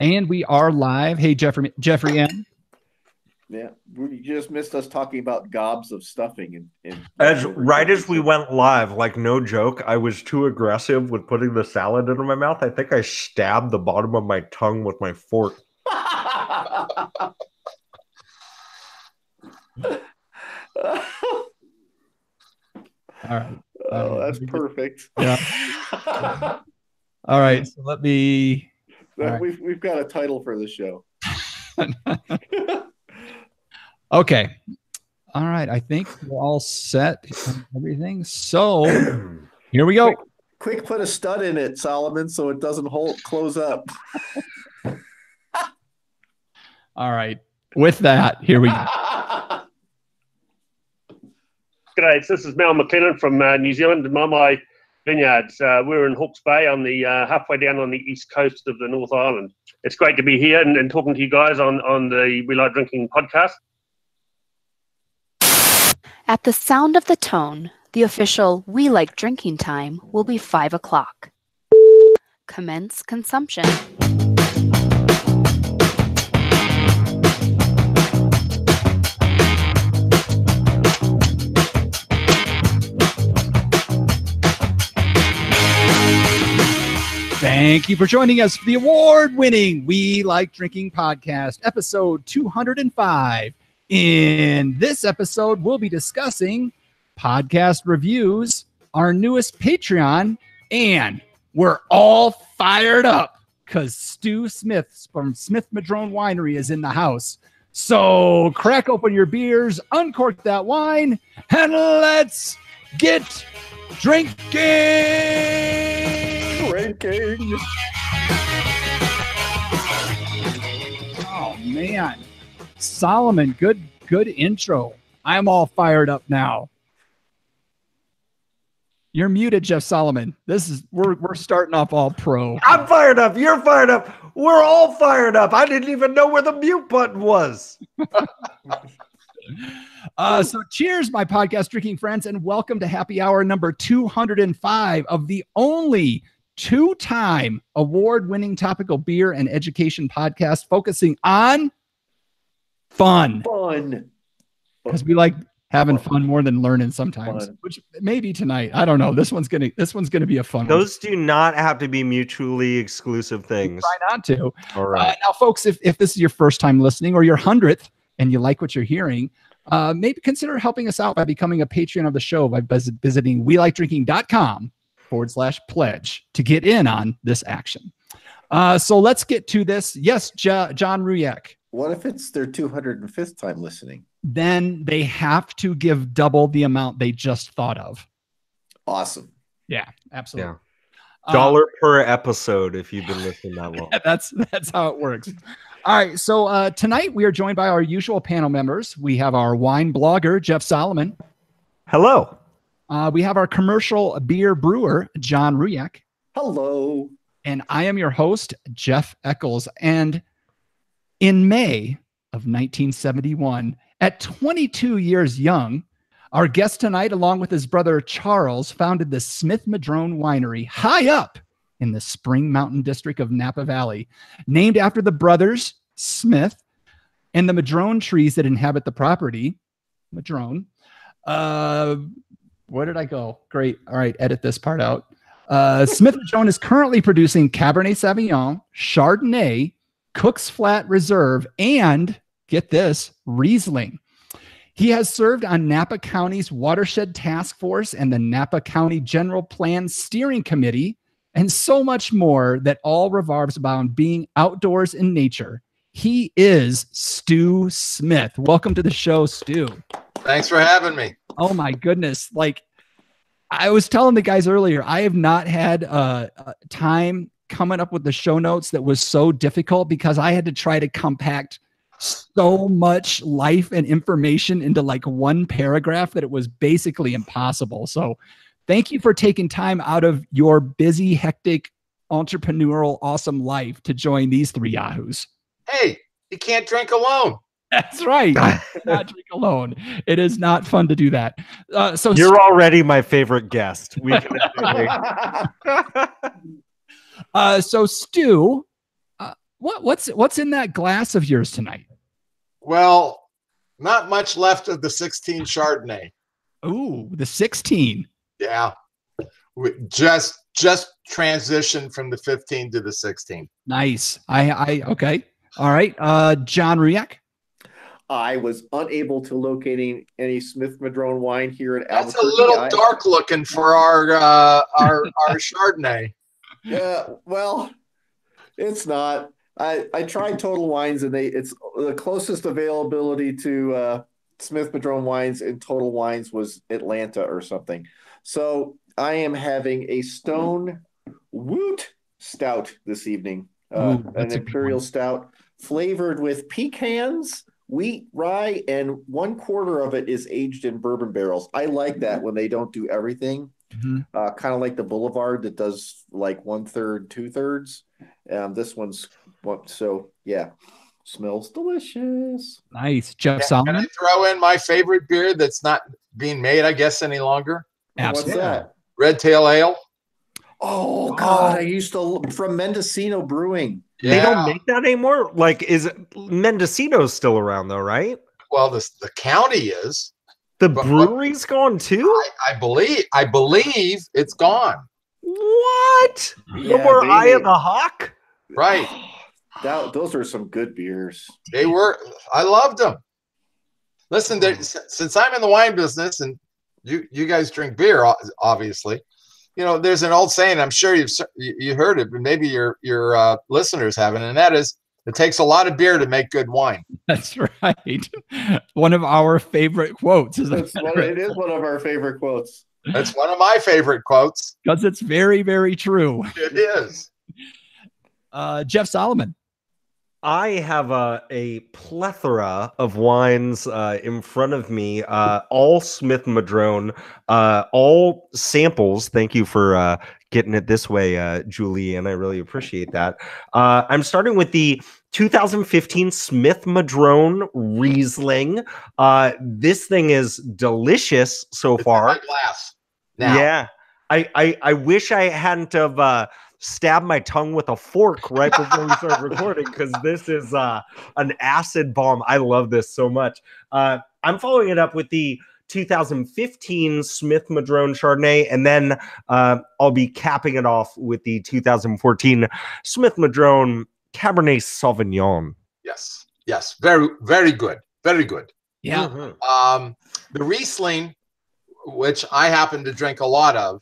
And we are live. Hey, Jeffrey M. Yeah, you just missed us talking about gobs of stuffing. As we went live, like no joke, I was too aggressive with putting the salad into my mouth. I think I stabbed the bottom of my tongue with my fork. All right. Oh, that's perfect. Yeah. All right. So let me. We've got a title for the show. Okay. All right. I think we're all set on everything. So here we go. Quick, put a stud in it, Solomon, so it doesn't close up. All right. With that, here we go. G'day, this is Mel McLennan from New Zealand, Mamai Vineyards. We're in Hawke's Bay on the halfway down on the east coast of the North Island. It's great to be here and talking to you guys on the We Like Drinking podcast. At the sound of the tone, the official We Like Drinking time will be 5 o'clock. Commence consumption. Thank you for joining us for the award-winning We Like Drinking podcast, episode 205. In this episode, we'll be discussing podcast reviews, our newest Patreon, and we're all fired up because Stu Smith from Smith-Madrone Winery is in the house. So crack open your beers, uncork that wine, and let's get drinking. Oh man, Solomon, good intro. I'm all fired up now. You're muted, Jeff Solomon. We're starting off all pro. I'm fired up. You're fired up. We're all fired up. I didn't even know where the mute button was. So cheers, my podcast drinking friends, and welcome to happy hour number 205 of the only two-time award-winning topical beer and education podcast focusing on fun. Because we like having fun more than learning sometimes, which maybe tonight. I don't know. This one's gonna be a fun one. Those do not have to be mutually exclusive things. Try not to. All right. Now, folks, if this is your first time listening or your 100th and you like what you're hearing, maybe consider helping us out by becoming a patron of the show by visiting welikedrinking.com/pledge to get in on this action. So let's get to this. Yes, John Ruyak. What if it's their 205th time listening? Then they have to give double the amount they just thought of. Awesome. Yeah, absolutely. Yeah. $1 per episode if you've been listening that long. That's how it works. All right, so tonight we are joined by our usual panel members. We have our wine blogger, Jeff Solomon. Hello. We have our commercial beer brewer, John Ruyak. Hello. And I am your host, Jeff Eccles. And in May of 1971, at 22 years young, our guest tonight, along with his brother Charles, founded the Smith-Madrone Winery high up in the Spring Mountain district of Napa Valley, named after the brothers Smith and the Madrone trees that inhabit the property. Madrone. Where did I go? Great. All right, edit this part out. Smith-Madrone is currently producing Cabernet Sauvignon, Chardonnay, Cook's Flat Reserve, and, get this, Riesling. He has served on Napa County's Watershed Task Force and the Napa County General Plan Steering Committee, and so much more that all revolves around being outdoors in nature. He is Stu Smith. Welcome to the show, Stu. Thanks for having me. Oh my goodness. Like I was telling the guys earlier, I have not had time coming up with the show notes that was so difficult because I had to try to compact so much life and information into like one paragraph that it was basically impossible. So thank you for taking time out of your busy, hectic, entrepreneurial, awesome life to join these three yahoos. Hey, you can't drink alone. That's right. Not drink alone. It is not fun to do that. So you're already my favorite guest. We can so Stu, What's in that glass of yours tonight? Well, not much left of the 16 Chardonnay. Ooh, the 16. Yeah. We just transitioned from the 15 to the 16. Nice. I okay. All right. John Riak. I was unable to locate any Smith-Madrone wine here in That's Albuquerque. a little dark looking for our Chardonnay. Yeah, well, it's not. I tried Total Wines, and it's the closest availability to Smith-Madrone wines in Total Wines was Atlanta or something. So I am having a Stone Woot Stout this evening, an imperial stout flavored with pecans, wheat, rye, and 1/4 of it is aged in bourbon barrels. I like that when they don't do everything. Kind of like the Boulevard that does like 1/3, 2/3. This one's so yeah, smells delicious. Nice. Jeff Can Solomon. I throw in my favorite beer that's not being made, I guess, any longer? Absolutely. What's that? Red Tail Ale. Oh God, I used to from Mendocino Brewing. Yeah. They don't make that anymore. Like, is Mendocino's still around though, right? Well, the county is. The But- brewery's gone too. I believe it's gone. What? No Yeah, more they Eye of made- the Hawk. Right. Those are some good beers. They were. I loved them. Listen, since I'm in the wine business and you guys drink beer, obviously, you know, there's an old saying. I'm sure you heard it, but maybe your listeners haven't, and that is, it takes a lot of beer to make good wine. That's right. One of our favorite quotes is It is one of our favorite quotes. That's one of my favorite quotes. because it's very, very true. It is. Jeff Solomon. I have a plethora of wines in front of me, all Smith-Madrone, all samples. Thank you for getting it this way, Julie, and I really appreciate that. I'm starting with the 2015 Smith-Madrone Riesling. This thing is delicious so It's in far. my glass. Now. Yeah. I wish I hadn't have stabbed my tongue with a fork right before we started recording, because this is an acid bomb. I love this so much. I'm following it up with the 2015 Smith-Madrone Chardonnay, and then I'll be capping it off with the 2014 Smith-Madrone Cabernet Sauvignon. Yes. Yes. Very, very good. Very good. Yeah. Mhm. The Riesling, which I happen to drink a lot of,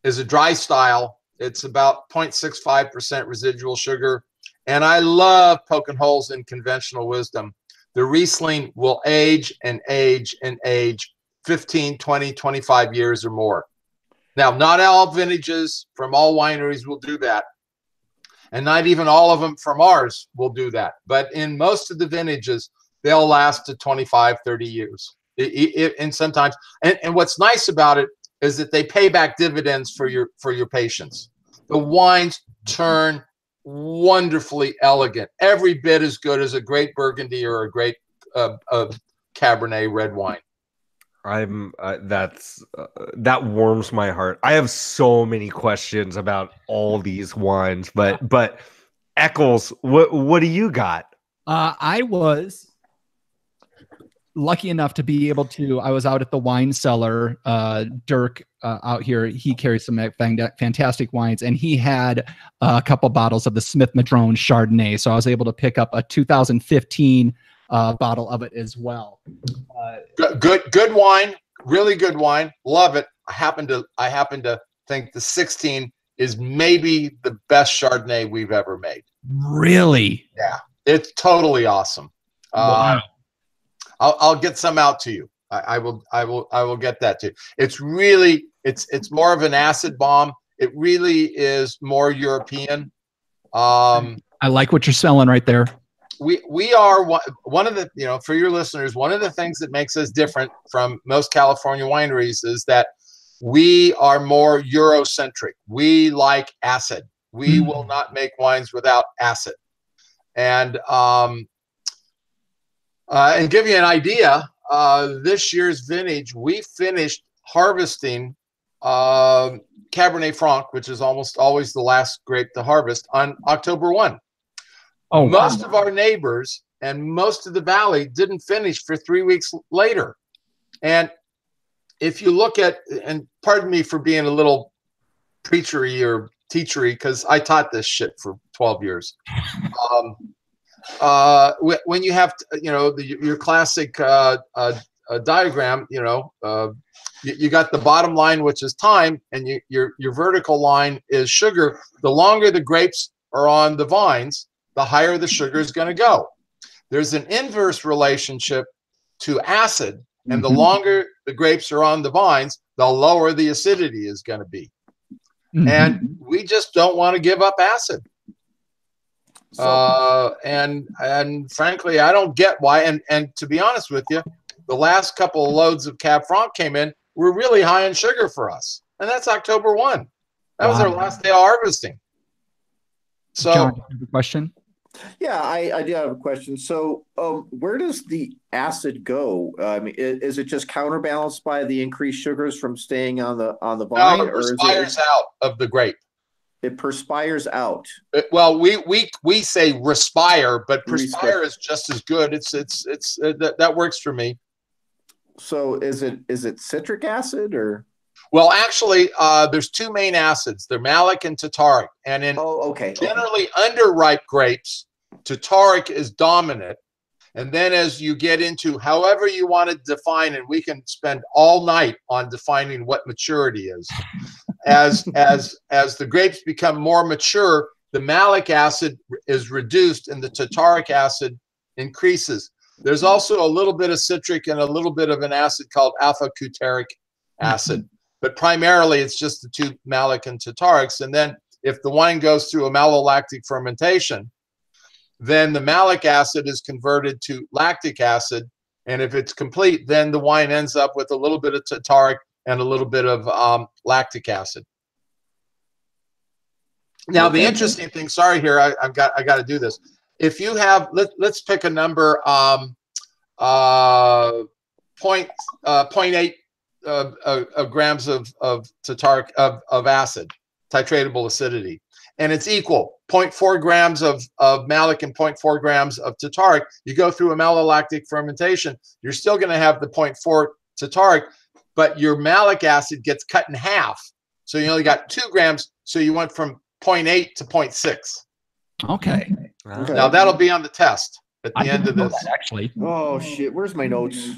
is a dry style. It's about 0.65% residual sugar. And I love poking holes in conventional wisdom. The Riesling will age and age and age 15, 20, 25 years or more. Now, not all vintages from all wineries will do that. And not even all of them from ours will do that. But in most of the vintages, they'll last to 25, 30 years. And sometimes, and what's nice about it is that they pay back dividends for your patients. The wines turn wonderfully elegant, every bit as good as a great Burgundy or a great Cabernet red wine. That warms my heart. I have so many questions about all these wines, but Eccles, what do you got? I was lucky enough to be able to. I was out at the wine cellar. Dirk out here, he carries some fantastic wines, and he had a couple bottles of the Smith-Madrone Chardonnay. So I was able to pick up a 2015 bottle of it as well. Good wine, really good wine. Love it. I happen to think the 16 is maybe the best Chardonnay we've ever made. Really? Yeah, it's totally awesome. Wow. I'll get some out to you. I will get that to you. It's really, it's more of an acid bomb. It really is more European. I like what you're selling right there. We are one of the, you know, for your listeners, one of the things that makes us different from most California wineries is that we are more Eurocentric. We like acid. We will not make wines without acid. And give you an idea, this year's vintage, we finished harvesting Cabernet Franc, which is almost always the last grape to harvest, on October 1. Oh, most of our neighbors and most of the valley didn't finish for 3 weeks later. And if you look at, and pardon me for being a little preachery or teachery, because I taught this shit for 12 years. When you have, your classic diagram, you got the bottom line, which is time, and your vertical line is sugar. The longer the grapes are on the vines, the higher the sugar is going to go. There's an inverse relationship to acid, and the longer the grapes are on the vines, the lower the acidity is going to be. And we just don't want to give up acid. And frankly, I don't get why. And to be honest with you, the last couple of loads of Cab Franc came in were really high in sugar for us. And that's October 1. That was our last day of harvesting. So, John, you have a question? Yeah, I do have a question. So, where does the acid go? I mean, is it just counterbalanced by the increased sugars from staying on the vine, no, it perspires out of the grape. It perspires out. Well, we say respire, but perspire is just as good. It's that works for me. So, is it citric acid or? Well, actually, there's two main acids. They're malic and tartaric. And in generally underripe grapes, tartaric is dominant. And then as you get into however you want to define, and we can spend all night on defining what maturity is. As the grapes become more mature, the malic acid is reduced and the tartaric acid increases. There's also a little bit of citric and a little bit of an acid called alpha-butyric acid. But primarily, it's just the two malic and tartarics. And then if the wine goes through a malolactic fermentation, then the malic acid is converted to lactic acid. And if it's complete, then the wine ends up with a little bit of tartaric and a little bit of lactic acid. Now, the interesting thing, sorry here, I got to do this. If you have, let's pick a number, 0.8 grams of tartaric of acid, titratable acidity, and it's equal 0.4 grams of malic and 0.4 grams of tartaric. You go through a malolactic fermentation, you're still going to have the 0.4 tartaric, but your malic acid gets cut in half, so you only got 2 grams. So you went from 0.8 to 0.6. Okay. Now that'll be on the test at the end of this. Actually. Oh shit! Where's my notes?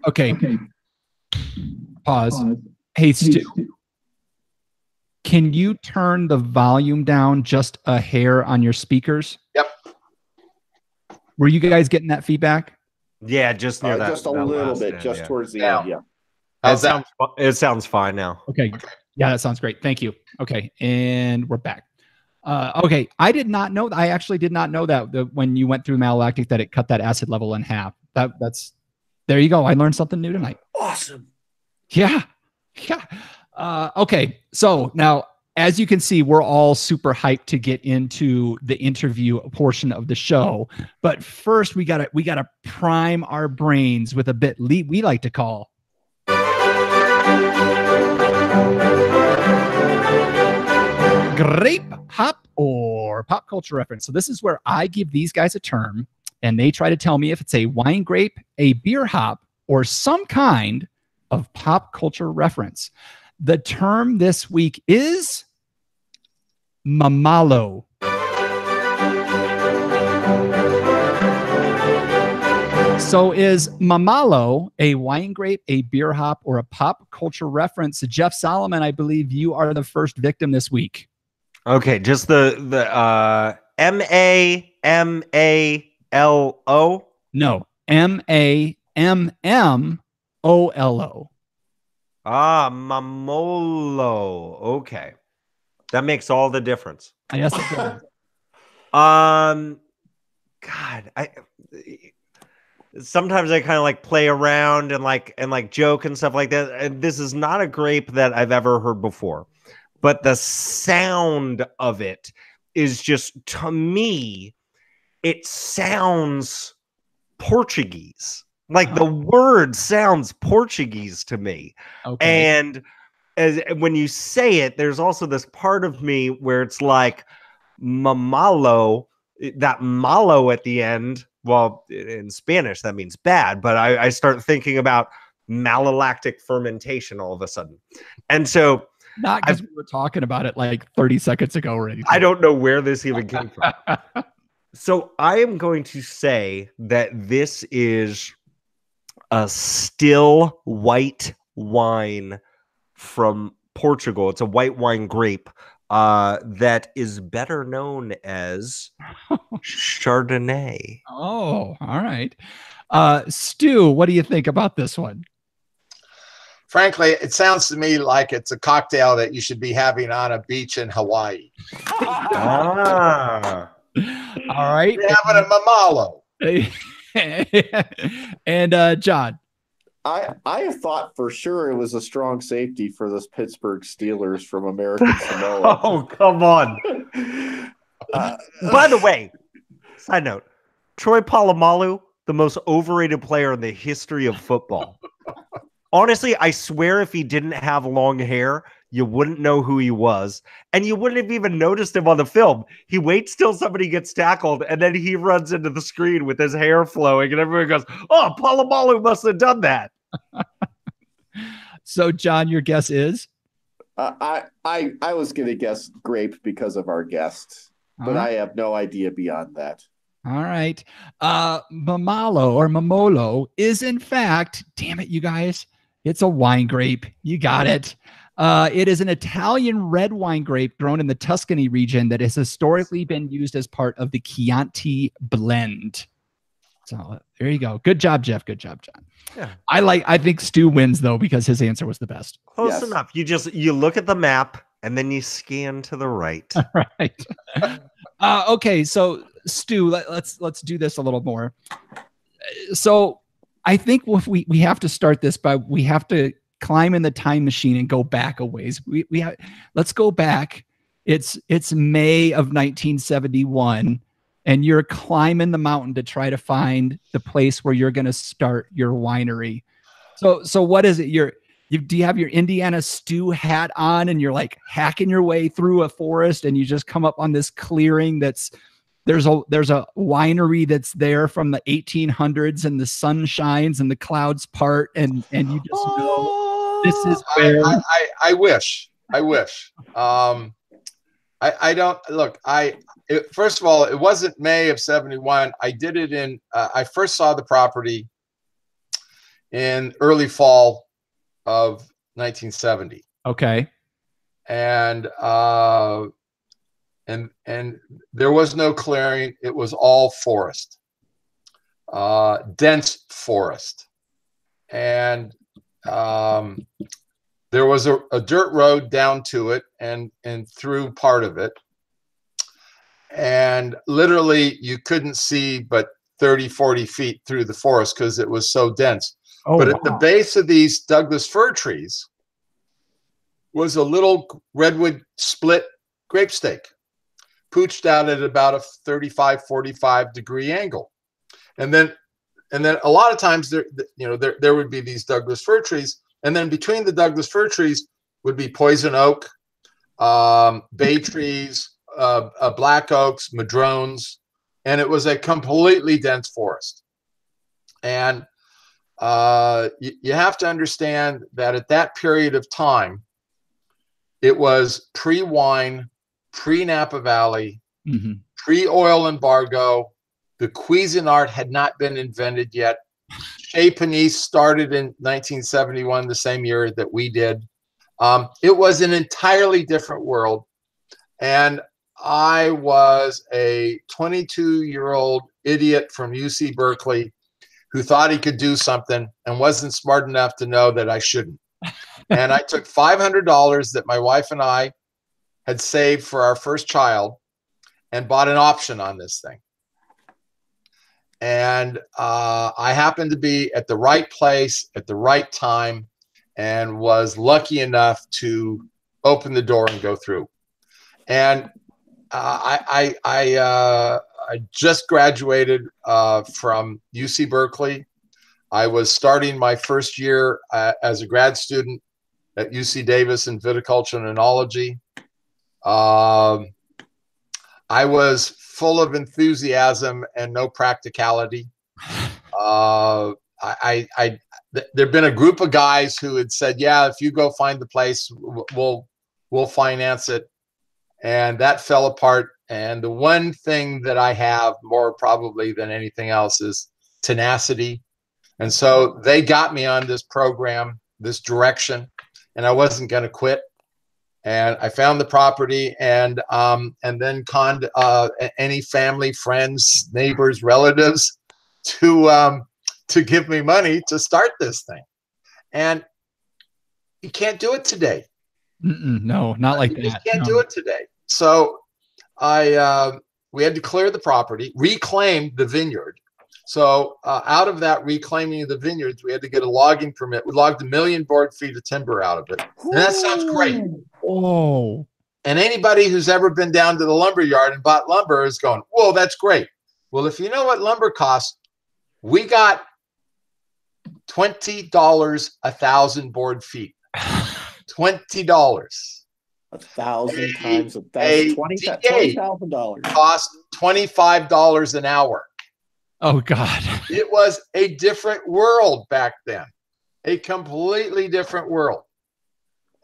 Okay. Pause. Hey, Stu. Can you turn the volume down just a hair on your speakers? Yep. Were you guys getting that feedback? Yeah, just near that. Just a little bit, just towards the end. Yeah. It sounds fine now. Okay. Yeah, that sounds great. Thank you. Okay, and we're back. Okay, I did not know. I actually did not know that when you went through malolactic that it cut that acid level in half. That's there you go. I learned something new tonight. Awesome. Yeah. Okay, so now as you can see, we're all super hyped to get into the interview portion of the show. But first, we gotta prime our brains with a bit we like to call grape hop or pop culture reference. So this is where I give these guys a term and they try to tell me if it's a wine grape, a beer hop, or some kind of pop culture reference. The term this week is mamalo. So is mamalo a wine grape, a beer hop, or a pop culture reference? Jeff Solomon, I believe you are the first victim this week. Okay, just the MAMALO? No, MAMMOLO. Ah, mamolo. Okay. That makes all the difference. Yes, it does. God, sometimes I kind of like play around and like joke and stuff like that. And this is not a grape that I've ever heard before, but the sound of it is just, to me, it sounds Portuguese. Like the word sounds Portuguese to me. Okay. And when you say it, there's also this part of me where it's like, mamalo, that malo at the end, well, in Spanish, that means bad, but I start thinking about malolactic fermentation all of a sudden. And so not because we were talking about it like 30 seconds ago or anything. I don't know where this even came from. So I am going to say that this is a still white wine from Portugal. It's a white wine grape that is better known as Chardonnay. Oh, all right. Stu, what do you think about this one? Frankly, it sounds to me like it's a cocktail that you should be having on a beach in Hawaii. Ah. All right. You're having a mamalo. And John. I thought for sure it was a strong safety for those Pittsburgh Steelers from American Samoa. Oh, come on. By the way, side note, Troy Polamalu, the most overrated player in the history of football. Honestly, I swear if he didn't have long hair, you wouldn't know who he was. And you wouldn't have even noticed him on the film. He waits till somebody gets tackled, and then he runs into the screen with his hair flowing, and everyone goes, oh, Polamalu must have done that. So, John, your guess is? I was going to guess grape because of our guest, but I have no idea beyond that. All right. Mamalo or Mamolo is, in fact, damn it, you guys, it's a wine grape. You got it. It is an Italian red wine grape grown in the Tuscany region that has historically been used as part of the Chianti blend. So there you go. Good job, Jeff. Good job, John. Yeah. I think Stu wins though, because his answer was the best. Close enough. You look at the map and then you scan to the right. Right. Okay. So Stu, let's do this a little more. So I think if we have to start this by, we have to climb in the time machine and go back a ways. Let's go back. It's May of 1971, and you're climbing the mountain to try to find the place where you're going to start your winery. So what is it? Do you have your Indiana Stew hat on, and you're like hacking your way through a forest, and you just come up on this clearing there's a winery that's there from the 1800s, and the sun shines and the clouds part, and you just know this is where I wish. I don't look. First of all, it wasn't May of 71. I did it in. I first saw the property in early fall of 1970. Okay. And there was no clearing. It was all forest, dense forest, and there was a dirt road down to it and through part of it. And literally you couldn't see but 30, 40 feet through the forest because it was so dense. Oh, but at the base of these Douglas fir trees was a little redwood split grape stake, pooched out at about a 35, 45 degree angle. And then a lot of times there would be these Douglas fir trees. And then between the Douglas fir trees would be poison oak, bay trees, black oaks, madrones, and it was a completely dense forest. And you have to understand that at that period of time, it was pre-wine, pre-Napa Valley, pre-oil embargo. The Cuisinart had not been invented yet. Chez Panisse started in 1971, the same year that we did. It was an entirely different world. And I was a 22-year-old idiot from UC Berkeley who thought he could do something and wasn't smart enough to know that I shouldn't. And I took $500 that my wife and I had saved for our first child and bought an option on this thing. And I happened to be at the right place at the right time and was lucky enough to open the door and go through. And I just graduated from UC Berkeley. I was starting my first year as a grad student at UC Davis in viticulture and enology. I was full of enthusiasm and no practicality. There'd been a group of guys who had said, "Yeah, if you go find the place, we'll finance it," and that fell apart. And the one thing that I have more probably than anything else is tenacity. And so they got me on this program, this direction, and I wasn't going to quit. And I found the property, and then conned any family, friends, neighbors, relatives to give me money to start this thing. And you can't do it today. No, not like you that. You can't No. do it today. So we had to clear the property, reclaim the vineyard. So out of that reclaiming of the vineyards, we had to get a logging permit. We logged 1 million board feet of timber out of it. And that sounds great. Oh. And anybody who's ever been down to the lumber yard and bought lumber is going, whoa, that's great. Well, if you know what lumber costs, we got $20 1,000 board feet. $20. 1,000 times 1,000, $20,000 cost $25 an hour. Oh God. It was a different world back then, a completely different world.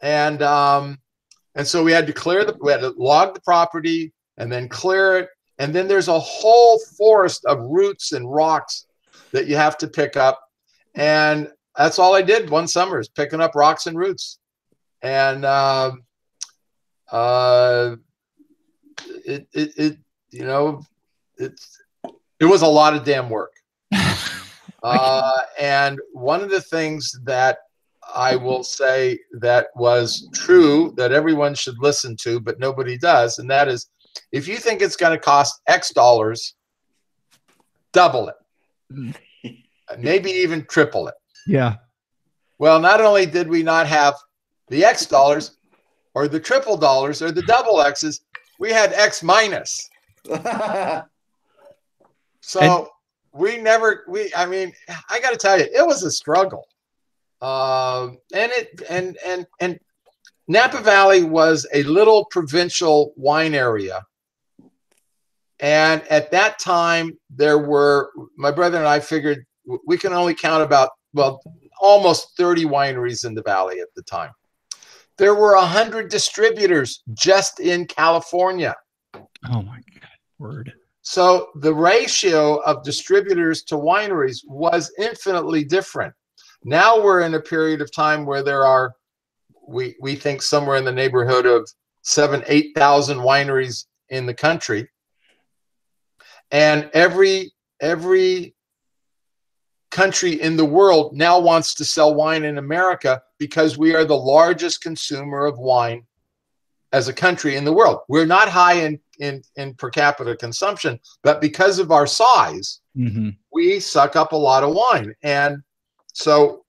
And so we had to log the property and then clear it. And then there's a whole forest of roots and rocks that you have to pick up. And that's all I did one summer, is picking up rocks and roots. And it was a lot of damn work. And one of the things that I will say that was true that everyone should listen to, but nobody does, and that is, if you think it's going to cost X dollars, double it. Maybe even triple it. Yeah. Well, not only did we not have the X dollars or the triple dollars or the double X's, we had X minus. So I mean, I got to tell you, it was a struggle. And Napa Valley was a little provincial wine area. And at that time, my brother and I figured we can only count about, almost 30 wineries in the valley at the time. There were 100 distributors just in California. Oh my God, word. So the ratio of distributors to wineries was infinitely different. Now we're in a period of time where there are, we think somewhere in the neighborhood of 7,000 to 8,000 wineries in the country. And every country in the world now wants to sell wine in America because we are the largest consumer of wine as a country in the world. We're not high in per capita consumption, but because of our size, we suck up a lot of wine. And so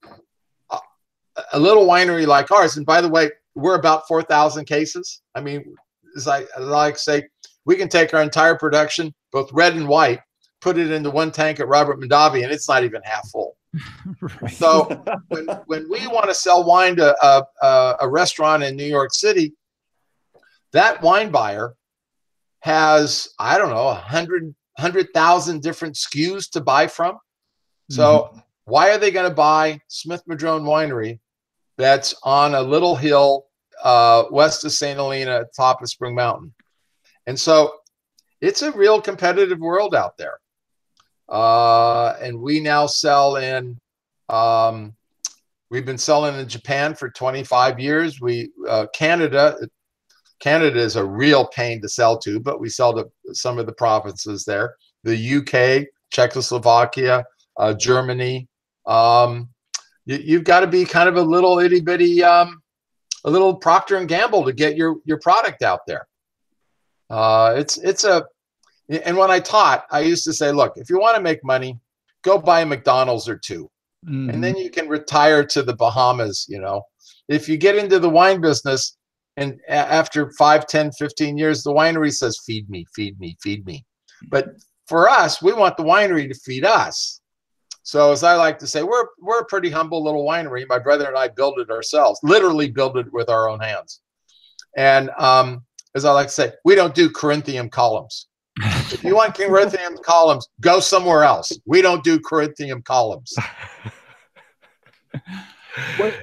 a little winery like ours, and by the way, we're about 4,000 cases. I mean, as I like to say, we can take our entire production, both red and white, put it into one tank at Robert Mondavi, and it's not even half full. Right. So when we want to sell wine to a restaurant in New York City, that wine buyer has, I don't know, 100,000 different SKUs to buy from. So why are they going to buy Smith-Madrone Winery that's on a little hill west of St. Helena, top of Spring Mountain? And so it's a real competitive world out there. And we now sell in, we've been selling in Japan for 25 years. Canada is a real pain to sell to, but we sell to some of the provinces there. The UK, Czechoslovakia, Germany. You've got to be kind of a little itty bitty, a little Procter and Gamble to get your product out there. And when I taught, I used to say, look, if you want to make money, go buy a McDonald's or two, and then you can retire to the Bahamas. You know, if you get into the wine business, and after 5, 10, 15 years, the winery says, feed me, feed me, feed me. But for us, we want the winery to feed us. So as I like to say, we're a pretty humble little winery. My brother and I built it ourselves, literally built it with our own hands. And as I like to say, we don't do Corinthian columns. If you want Corinthian columns, go somewhere else. We don't do Corinthian columns.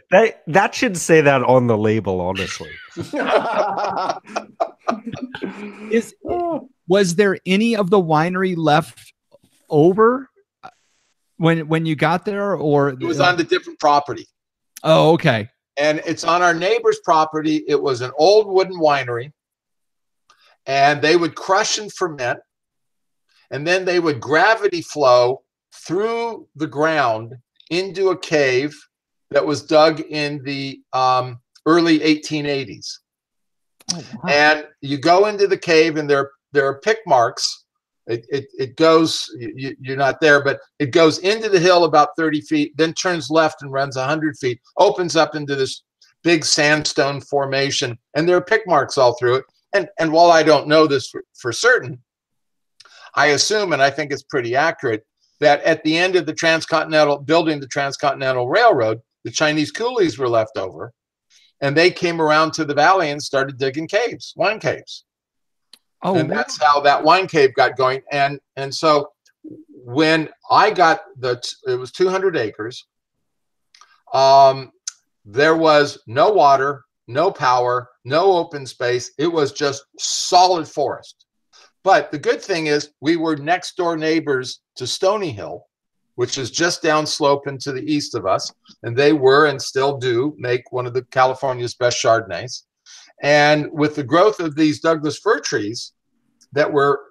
That should say that on the label, honestly. Was there any of the winery left over when you got there, or it was on the different property? Oh, okay. And it's on our neighbor's property. It was an old wooden winery, and they would crush and ferment, and then they would gravity flow through the ground into a cave that was dug in the early 1880s. Oh, wow. And you go into the cave, and there are pick marks. It goes, you're not there, but it goes into the hill about 30 feet, then turns left and runs 100 feet, opens up into this big sandstone formation, and there are pick marks all through it. And while I don't know this for certain, I assume, and I think it's pretty accurate, that at the end of the building the Transcontinental Railroad, the Chinese coolies were left over, and they came around to the valley and started digging caves, wine caves. Oh, and that's how that wine cave got going. And so when I got it was 200 acres. There was no water, no power, no open space. It was just solid forest. But the good thing is we were next door neighbors to Stony Hill, which is just downslope and to the east of us. And they were and still do make one of the California's best Chardonnays. And with the growth of these Douglas fir trees that were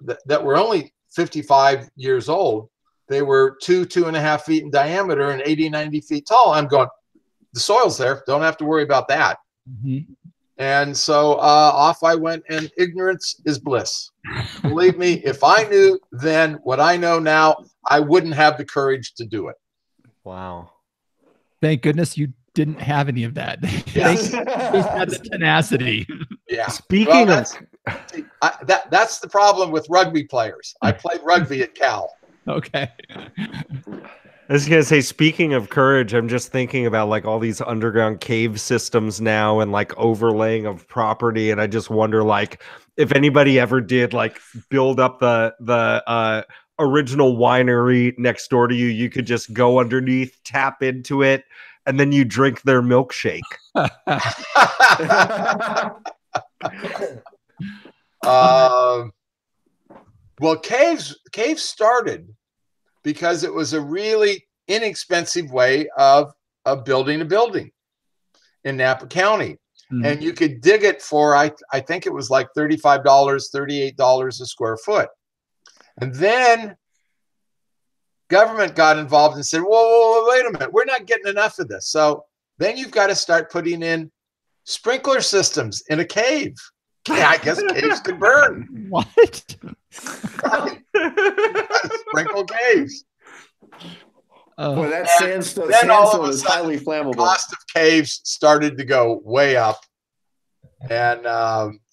only 55 years old, they were 2.5 feet in diameter and 80, 90 feet tall. I'm going, the soil's there. Don't have to worry about that. Mm-hmm. And so off I went, and ignorance is bliss. Believe me, if I knew then what I know now, I wouldn't have the courage to do it. Wow. Thank goodness you didn't have any of that. Yes. You had the tenacity. Yeah. Speaking of that's the problem with rugby players. I played rugby at Cal. Okay. I was going to say, speaking of courage, I'm just thinking about like all these underground cave systems now and like overlaying of property. And I just wonder, like, if anybody ever did like build up the original winery next door to you, you could just go underneath, tap into it, and then you drink their milkshake. Well, caves started because it was a really inexpensive way of building a building in Napa County. Mm-hmm. And you could dig it for, I think it was like $35, $38 a square foot. And then government got involved and said, whoa, wait a minute, we're not getting enough of this. So then you've got to start putting in sprinkler systems in a cave. Yeah, I guess caves can burn. What? Right. Sprinkle caves. Boy, that sandstone is highly flammable. The cost of caves started to go way up, and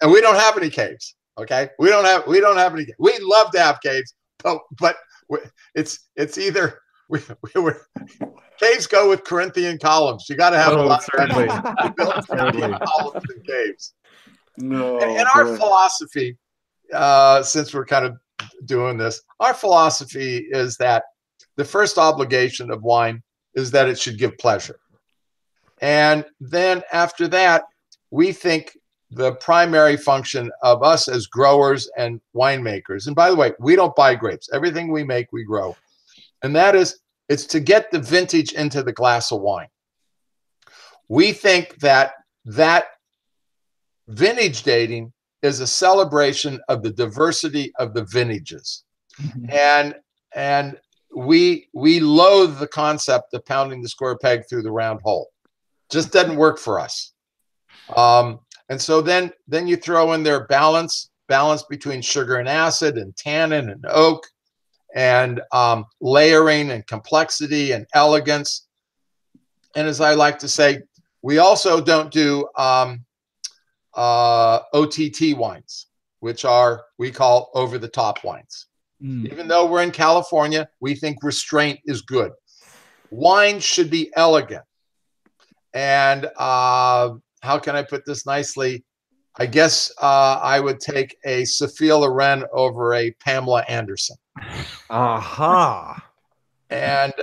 we don't have any caves. Okay, we don't have any. We'd love to have caves, but it's either we caves go with Corinthian columns. You got to have a lot certainly. of Corinthian columns and caves. No, and our philosophy, since we're kind of doing this, our philosophy is that the first obligation of wine is that it should give pleasure. And then after that, we think the primary function of us as growers and winemakers, and by the way, we don't buy grapes. Everything we make, we grow. And that is, it's to get the vintage into the glass of wine. We think that vintage dating is a celebration of the diversity of the vintages. Mm-hmm. And we loathe the concept of pounding the square peg through the round hole. Just doesn't work for us. And so then you throw in their balance between sugar and acid and tannin and oak and layering and complexity and elegance. And as I like to say, we also don't do OTT wines, which we call over-the-top wines. Even though we're in California, we think restraint is good. Wine should be elegant. And how can I put this nicely? I guess I would take a Sophia Loren over a Pamela Anderson. Aha. And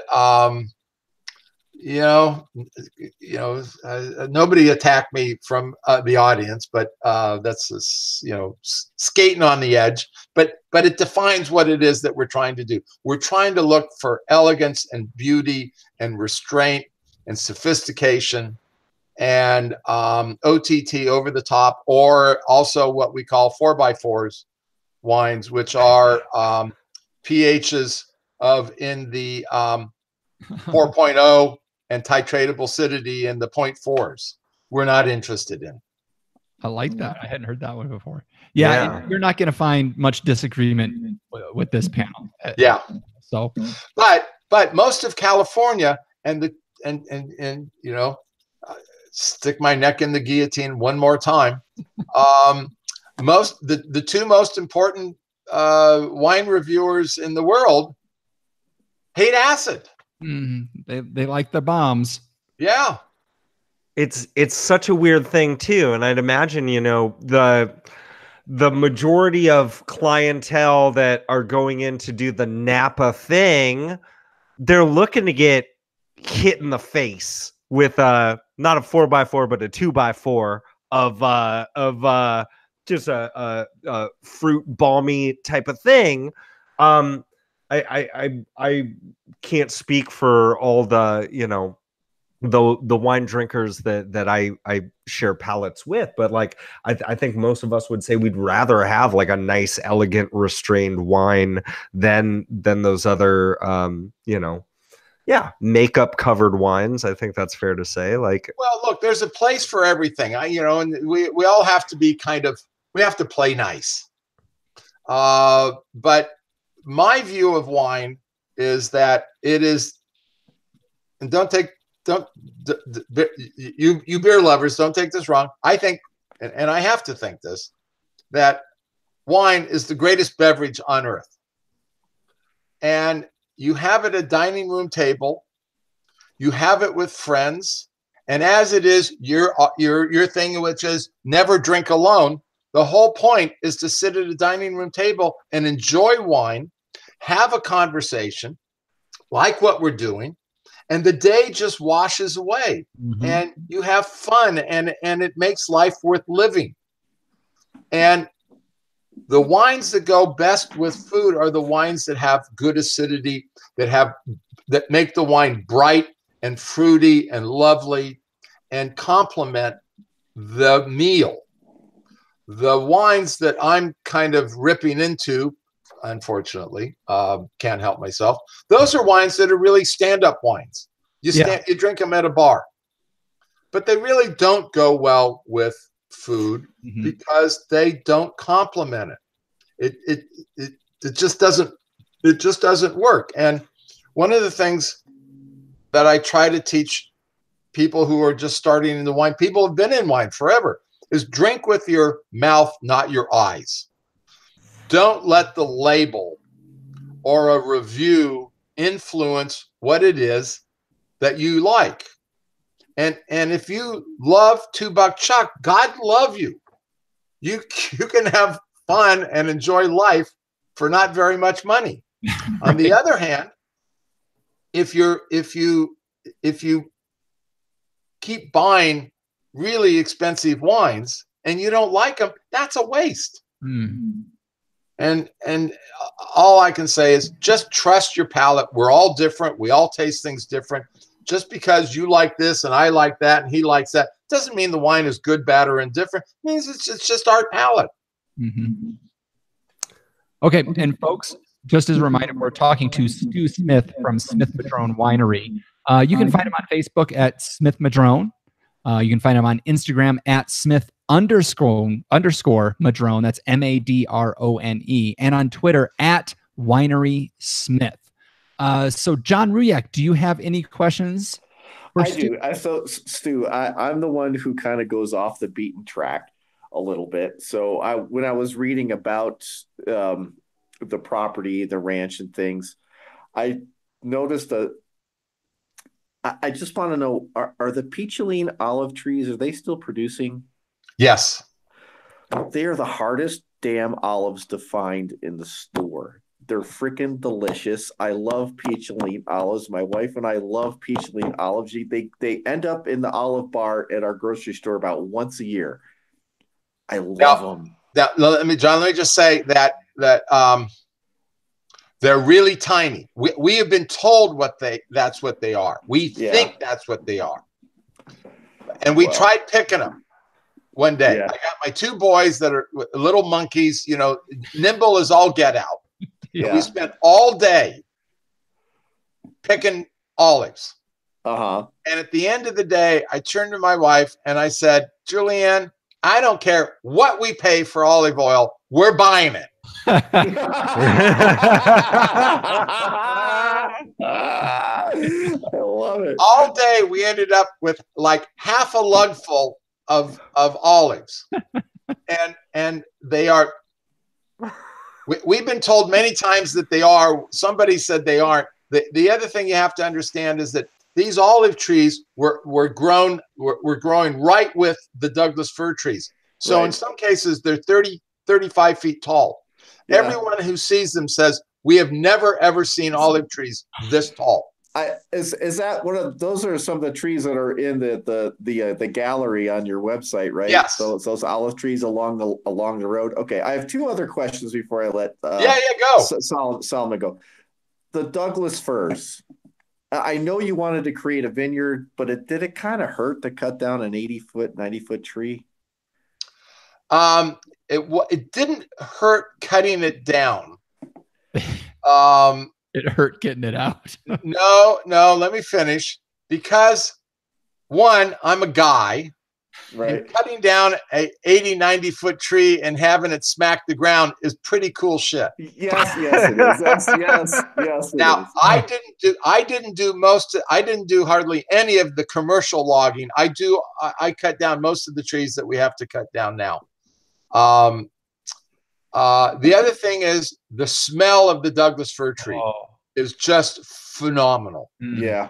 nobody attacked me from the audience, but that's just, skating on the edge. But it defines what it is that we're trying to do. We're trying to look for elegance and beauty and restraint and sophistication and OTT, over the top, or also what we call 4x4s wines, which are pHs of in the 4.0 and titratable acidity in the 0.4s. We're not interested in. I like that. I hadn't heard that one before. Yeah. You're not going to find much disagreement with this panel. Yeah. So, but most of California and stick my neck in the guillotine one more time. The two most important wine reviewers in the world hate acid. They like the bombs. Yeah. It's such a weird thing too. And I'd imagine, the majority of clientele that are going in to do the Napa thing, they're looking to get hit in the face with not a 4x4, but a 2x4 of just a fruit balmy type of thing. I can't speak for all the the wine drinkers that I share palates with, but like I think most of us would say we'd rather have like a nice, elegant, restrained wine than those other makeup covered wines. I think that's fair to say. Like, well, look, there's a place for everything. And we all have to be we have to play nice. But my view of wine is that it is, and you beer lovers, don't take this wrong. I think, and I have to think this, that wine is the greatest beverage on earth. And you have it at a dining room table, you have it with friends, and as it is your thing, which is never drink alone. The whole point is to sit at a dining room table and enjoy wine, have a conversation like what we're doing, and the day just washes away, and you have fun, and it makes life worth living. And the wines that go best with food are the wines that have good acidity, that make the wine bright and fruity and lovely and complement the meal. The wines that I'm kind of ripping into, unfortunately, can't help myself, those are wines that are really stand-up wines. You drink them at a bar, but they really don't go well with food because they don't complement it. It just doesn't work. And one of the things that I try to teach people who are just starting in the wine, people have been in wine forever, is drink with your mouth, not your eyes. Don't let the label or a review influence what it is that you like. And if you love $2 Chuck, God love you. You can have fun and enjoy life for not very much money. On the other hand, if you keep buying really expensive wines and you don't like them, that's a waste. And all I can say is just trust your palate. We're all different. We all taste things different. Just because you like this and I like that and he likes that doesn't mean the wine is good, bad, or indifferent. It means it's just our palate. Okay, and folks, just as a reminder, we're talking to Stu Smith from Smith-Madrone Winery. You can find him on Facebook at Smith-Madrone. You can find him on Instagram at Smith_Madrone. That's Madrone, and on Twitter at Winery Smith. So, John Ruyak, do you have any questions? I do. Stu, I'm the one who kind of goes off the beaten track a little bit. So when I was reading about the property, the ranch and things, I noticed that I just want to know, are the Picholine olive trees, are they still producing? Yes. They're the hardest damn olives to find in the store. They're freaking delicious. I love peach and lean olives. My wife and I love peach and lean olives. They end up in the olive bar at our grocery store about once a year. I love them. Let me just say that they're really tiny. We have been told that's what they are. We think that's what they are. And we tried picking them one day. Yeah. I got my two boys that are little monkeys, nimble as all get out. Yeah. We spent all day picking olives. Uh-huh. And at the end of the day, I turned to my wife and I said, Julianne, I don't care what we pay for olive oil. We're buying it. I love it. All day we ended up with like half a lug full of olives. And they are, we've been told many times that they are. Somebody said they aren't. The other thing you have to understand is that these olive trees were growing right with the Douglas fir trees. So in some cases, they're 30, 35 feet tall. Yeah. Everyone who sees them says, we have never, ever seen olive trees this tall. Is that one of those? Are some of the trees that are in the gallery on your website, right? Yes. So it's those olive trees along the road. Okay, I have two other questions before I let go Solomon go. The Douglas firs. I know you wanted to create a vineyard, but did it kind of hurt to cut down an 80-foot, 90-foot tree? It didn't hurt cutting it down. It hurt getting it out. No, let me finish. Because one, I'm a guy. Right. And cutting down a 80, 90-foot tree and having it smack the ground is pretty cool shit. Yes, it is. Yes. Now, I didn't do hardly any of the commercial logging. I cut down most of the trees that we have to cut down now. The other thing is the smell of the Douglas fir tree is just phenomenal. Yeah.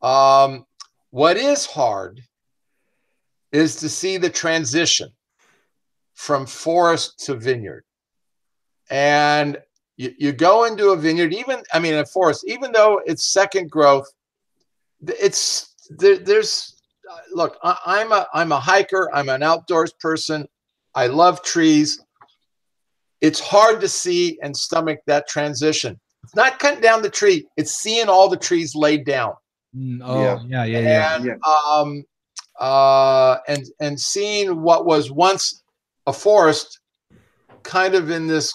What is hard is to see the transition from forest to vineyard. And you go into a vineyard, a forest, even though it's second growth, look, I'm a hiker. I'm an outdoors person. I love trees. It's hard to see and stomach that transition. It's not cutting down the tree. It's seeing all the trees laid down. And seeing what was once a forest kind of in this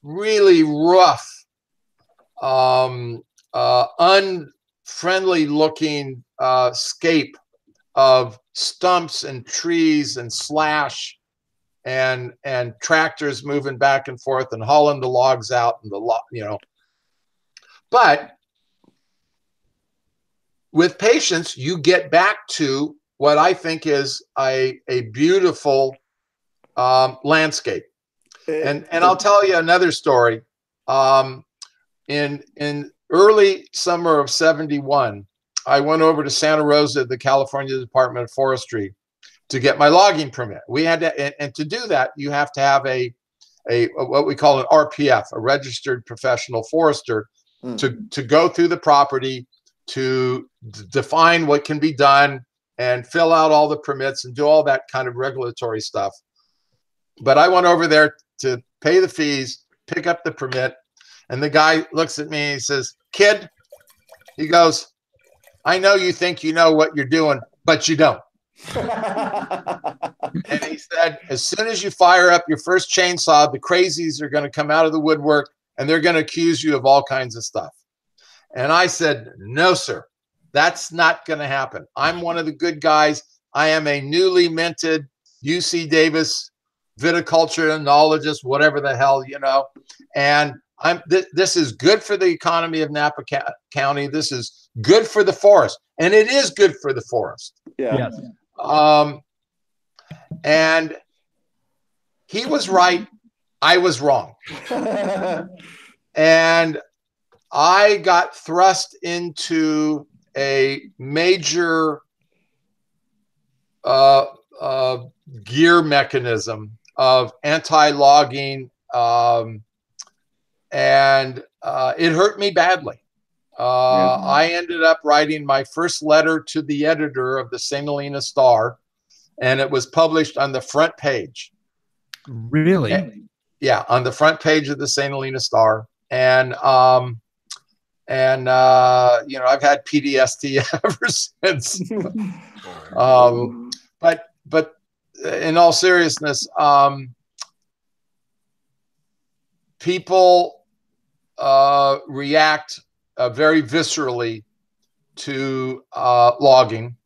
really rough, unfriendly looking scape of stumps and trees and slash and tractors moving back and forth and hauling the logs out and but with patience, you get back to what I think is a beautiful landscape. And I'll tell you another story. In early summer of '71, I went over to Santa Rosa, the California Department of Forestry, to get my logging permit. We had to, and to do that, you have to have a what we call an RPF, a registered professional forester, to go through the property, to define what can be done and fill out all the permits and do all that kind of regulatory stuff. But I went over there to pay the fees, pick up the permit, and the guy looks at me and he says, "Kid," he goes, "I know you think you know what you're doing, but you don't." And he said, "As soon as you fire up your first chainsaw, the crazies are going to come out of the woodwork and they're going to accuse you of all kinds of stuff." And I said, "No, sir, that's not going to happen. I'm one of the good guys. I am a newly minted UC Davis viticulturologist, whatever the hell, and this is good for the economy of Napa County. This is good for the forest, and it is good for the forest." Yeah. Yes. And he was right. I was wrong. And I got thrust into a major gear mechanism of anti-logging, and it hurt me badly. I ended up writing my first letter to the editor of the St. Helena Star, and it was published on the front page. Really? Yeah, on the front page of the St. Helena Star. And you know, I've had PTSD ever since. But in all seriousness, people react very viscerally to logging.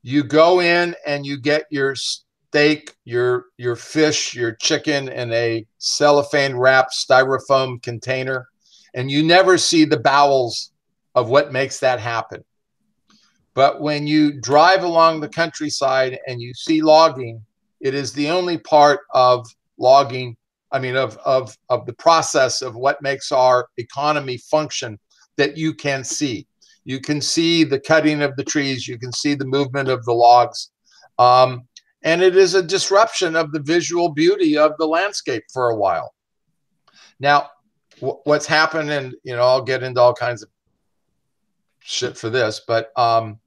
You go in and you get your steak, your fish, your chicken in a cellophane wrapped styrofoam container, and you never see the bowels of what makes that happen. But when you drive along the countryside and you see logging, it is the only part of logging, I mean, of the process of what makes our economy function that you can see. You can see the cutting of the trees. You can see the movement of the logs. And it is a disruption of the visual beauty of the landscape for a while. Now, what's happened, and, you know, I'll get into all kinds of shit for this, but one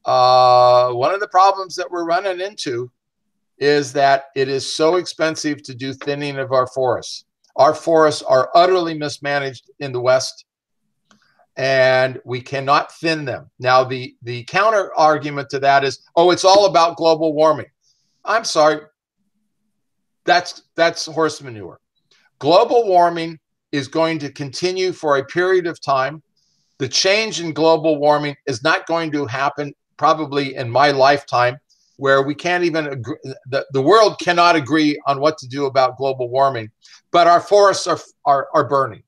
of the problems that we're running into is that it is so expensive to do thinning of our forests. Our forests are utterly mismanaged in the West, and we cannot thin them. Now, the counter argument to that is, oh, it's all about global warming. I'm sorry, that's horse manure. Global warming is going to continue for a period of time. The change in global warming is not going to happen probably in my lifetime, where we can't even agree, the world cannot agree on what to do about global warming, but our forests are burning.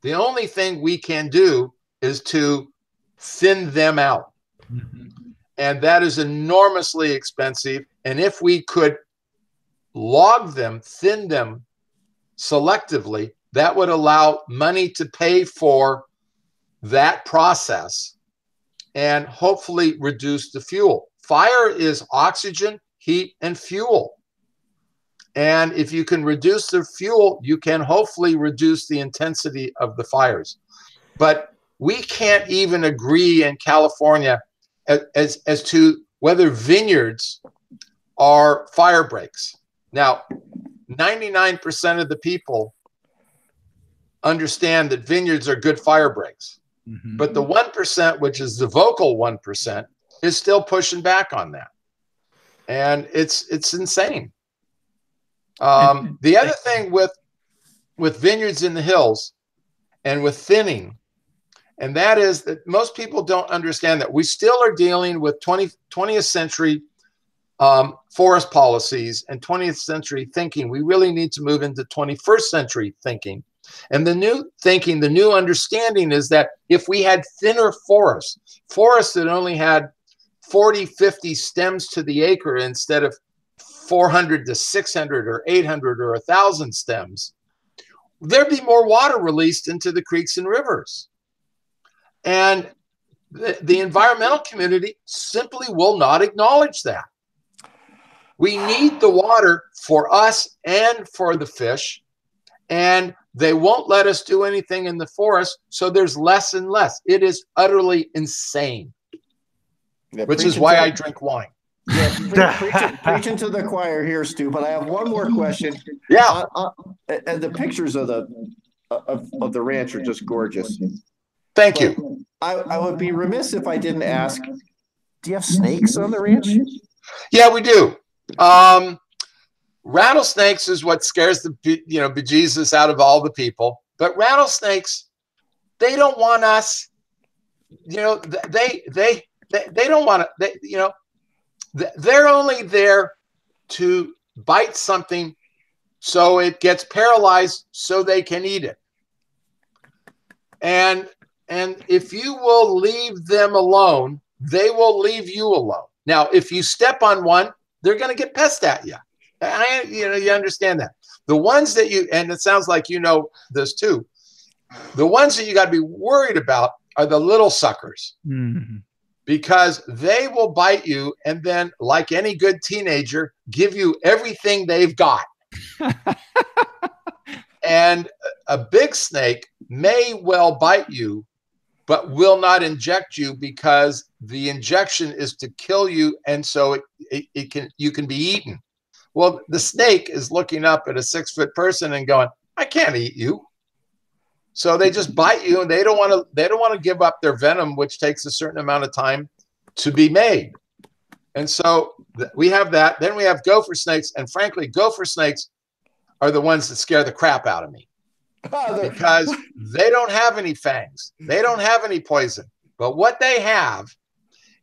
The only thing we can do is to thin them out. Mm-hmm. And that is enormously expensive. And if we could log them, thin them selectively, that would allow money to pay for that process and hopefully reduce the fuel. Fire is oxygen, heat, and fuel. And if you can reduce the fuel, you can hopefully reduce the intensity of the fires. But we can't even agree in California as to whether vineyards are fire breaks. Now, 99% of the people understand that vineyards are good fire breaks. Mm-hmm. But the 1%, which is the vocal 1%, is still pushing back on that. And it's insane. The other thing with vineyards in the hills and with thinning, and that is that most people don't understand that we still are dealing with 20th century forest policies and 20th century thinking. We really need to move into 21st century thinking. And the new thinking, the new understanding is that if we had thinner forests that only had 40, 50 stems to the acre instead of 400 to 600 or 800 or 1,000 stems, there'd be more water released into the creeks and rivers. And the environmental community simply will not acknowledge that. We need the water for us and for the fish, and they won't let us do anything in the forest, so there's less and less. It is utterly insane, which is why I drink wine. Yeah, preaching to the choir here, Stu. But I have one more question. Yeah, and the pictures of the ranch are just gorgeous. Thank you. I would be remiss if I didn't ask, do you have snakes on the ranch? Yeah, we do. Rattlesnakes is what scares the bejesus out of all the people. But rattlesnakes, they don't want us. They don't want to. They're only there to bite something so it gets paralyzed so they can eat it. And if you will leave them alone, they will leave you alone. Now, if you step on one, they're going to get pissed at you. You understand that. The ones that and it sounds like you know this too, the ones that you got to be worried about are the little suckers. Mm-hmm. because they will bite you and then, like any good teenager, give you everything they've got. And a big snake may well bite you, but will not inject you because the injection is to kill you, and so you can be eaten. Well, the snake is looking up at a 6-foot person and going, I can't eat you. So they just bite you, and they don't want to give up their venom, which takes a certain amount of time to be made. And so we have that. Then we have gopher snakes, and frankly, gopher snakes are the ones that scare the crap out of me because they don't have any fangs. They don't have any poison. But what they have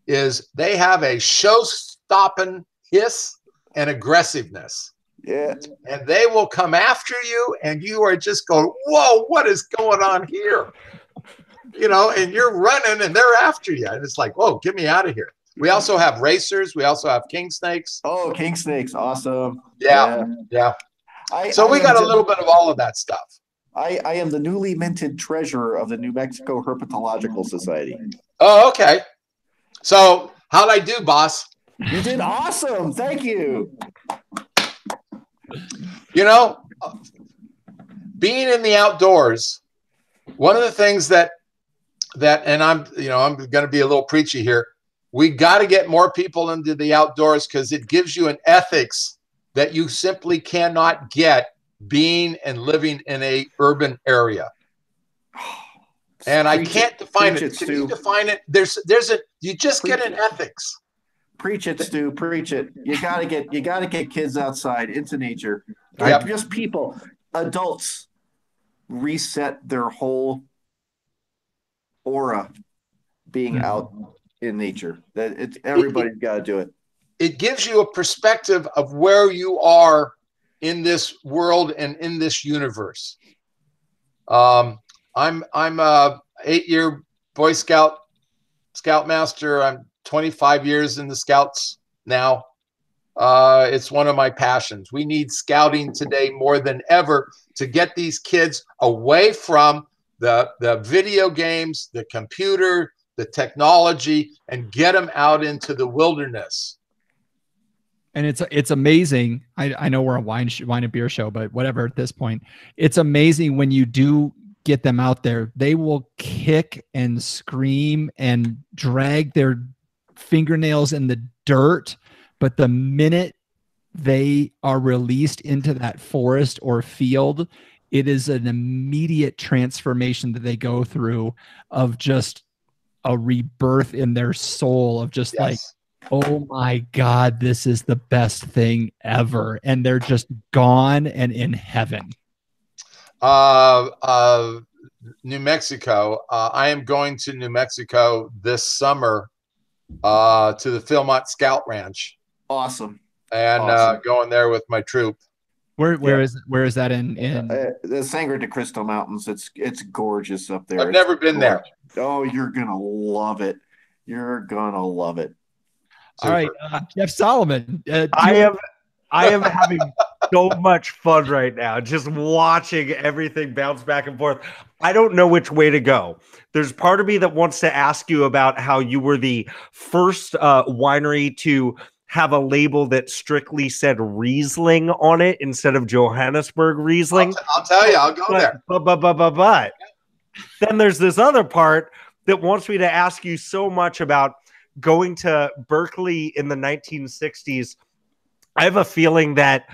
is they have a show-stopping hiss and aggressiveness. Yeah. And they will come after you, and you are just going, whoa, what is going on here? You know, and you're running, and they're after you. And it's like, whoa, get me out of here. We also have racers. We also have king snakes. Oh, king snakes. Awesome. Yeah. So we got a little bit of all of that stuff. I am the newly minted treasurer of the New Mexico Herpetological Society. Oh, okay. So how'd I do, boss? You did awesome. Thank you. You know, being in the outdoors, one of the things that and I'm going to be a little preachy here. We got to get more people into the outdoors because it gives you an ethics that you simply cannot get being and living in a urban area. And I can't define it. Can you define it? You just get an ethics. Preach it, Stu. Preach it. You gotta get kids outside into nature. Yep. Just people, adults, reset their whole aura being out in nature. That everybody's got to do it. It gives you a perspective of where you are in this world and in this universe. I'm a 8-year Boy Scoutmaster. I'm 25 years in the Scouts now. It's one of my passions. We need scouting today more than ever to get these kids away from the video games, the computer, the technology, and get them out into the wilderness. And it's amazing. I know we're a wine and beer show, but whatever at this point, it's amazing when you do get them out there. They will kick and scream and drag their fingernails in the dirt. But the minute they are released into that forest or field, it is an immediate transformation that they go through of just a rebirth in their soul of just like, oh my God, this is the best thing ever. And they're just gone and in heaven. New Mexico. I am going to New Mexico this summer to the Philmont Scout Ranch. Awesome. And going there with my troop. Where is that in the Sangre de Cristo Mountains? It's gorgeous up there. I've never been there. Oh, you're gonna love it. You're gonna love it. Super. All right, Jeff Solomon. I am having so much fun right now, just watching everything bounce back and forth. I don't know which way to go. There's part of me that wants to ask you about how you were the first winery to have a label that strictly said Riesling on it instead of Johannesburg Riesling. I'll tell you, I'll go there. But then there's this other part that wants me to ask you so much about going to Berkeley in the 1960s. I have a feeling that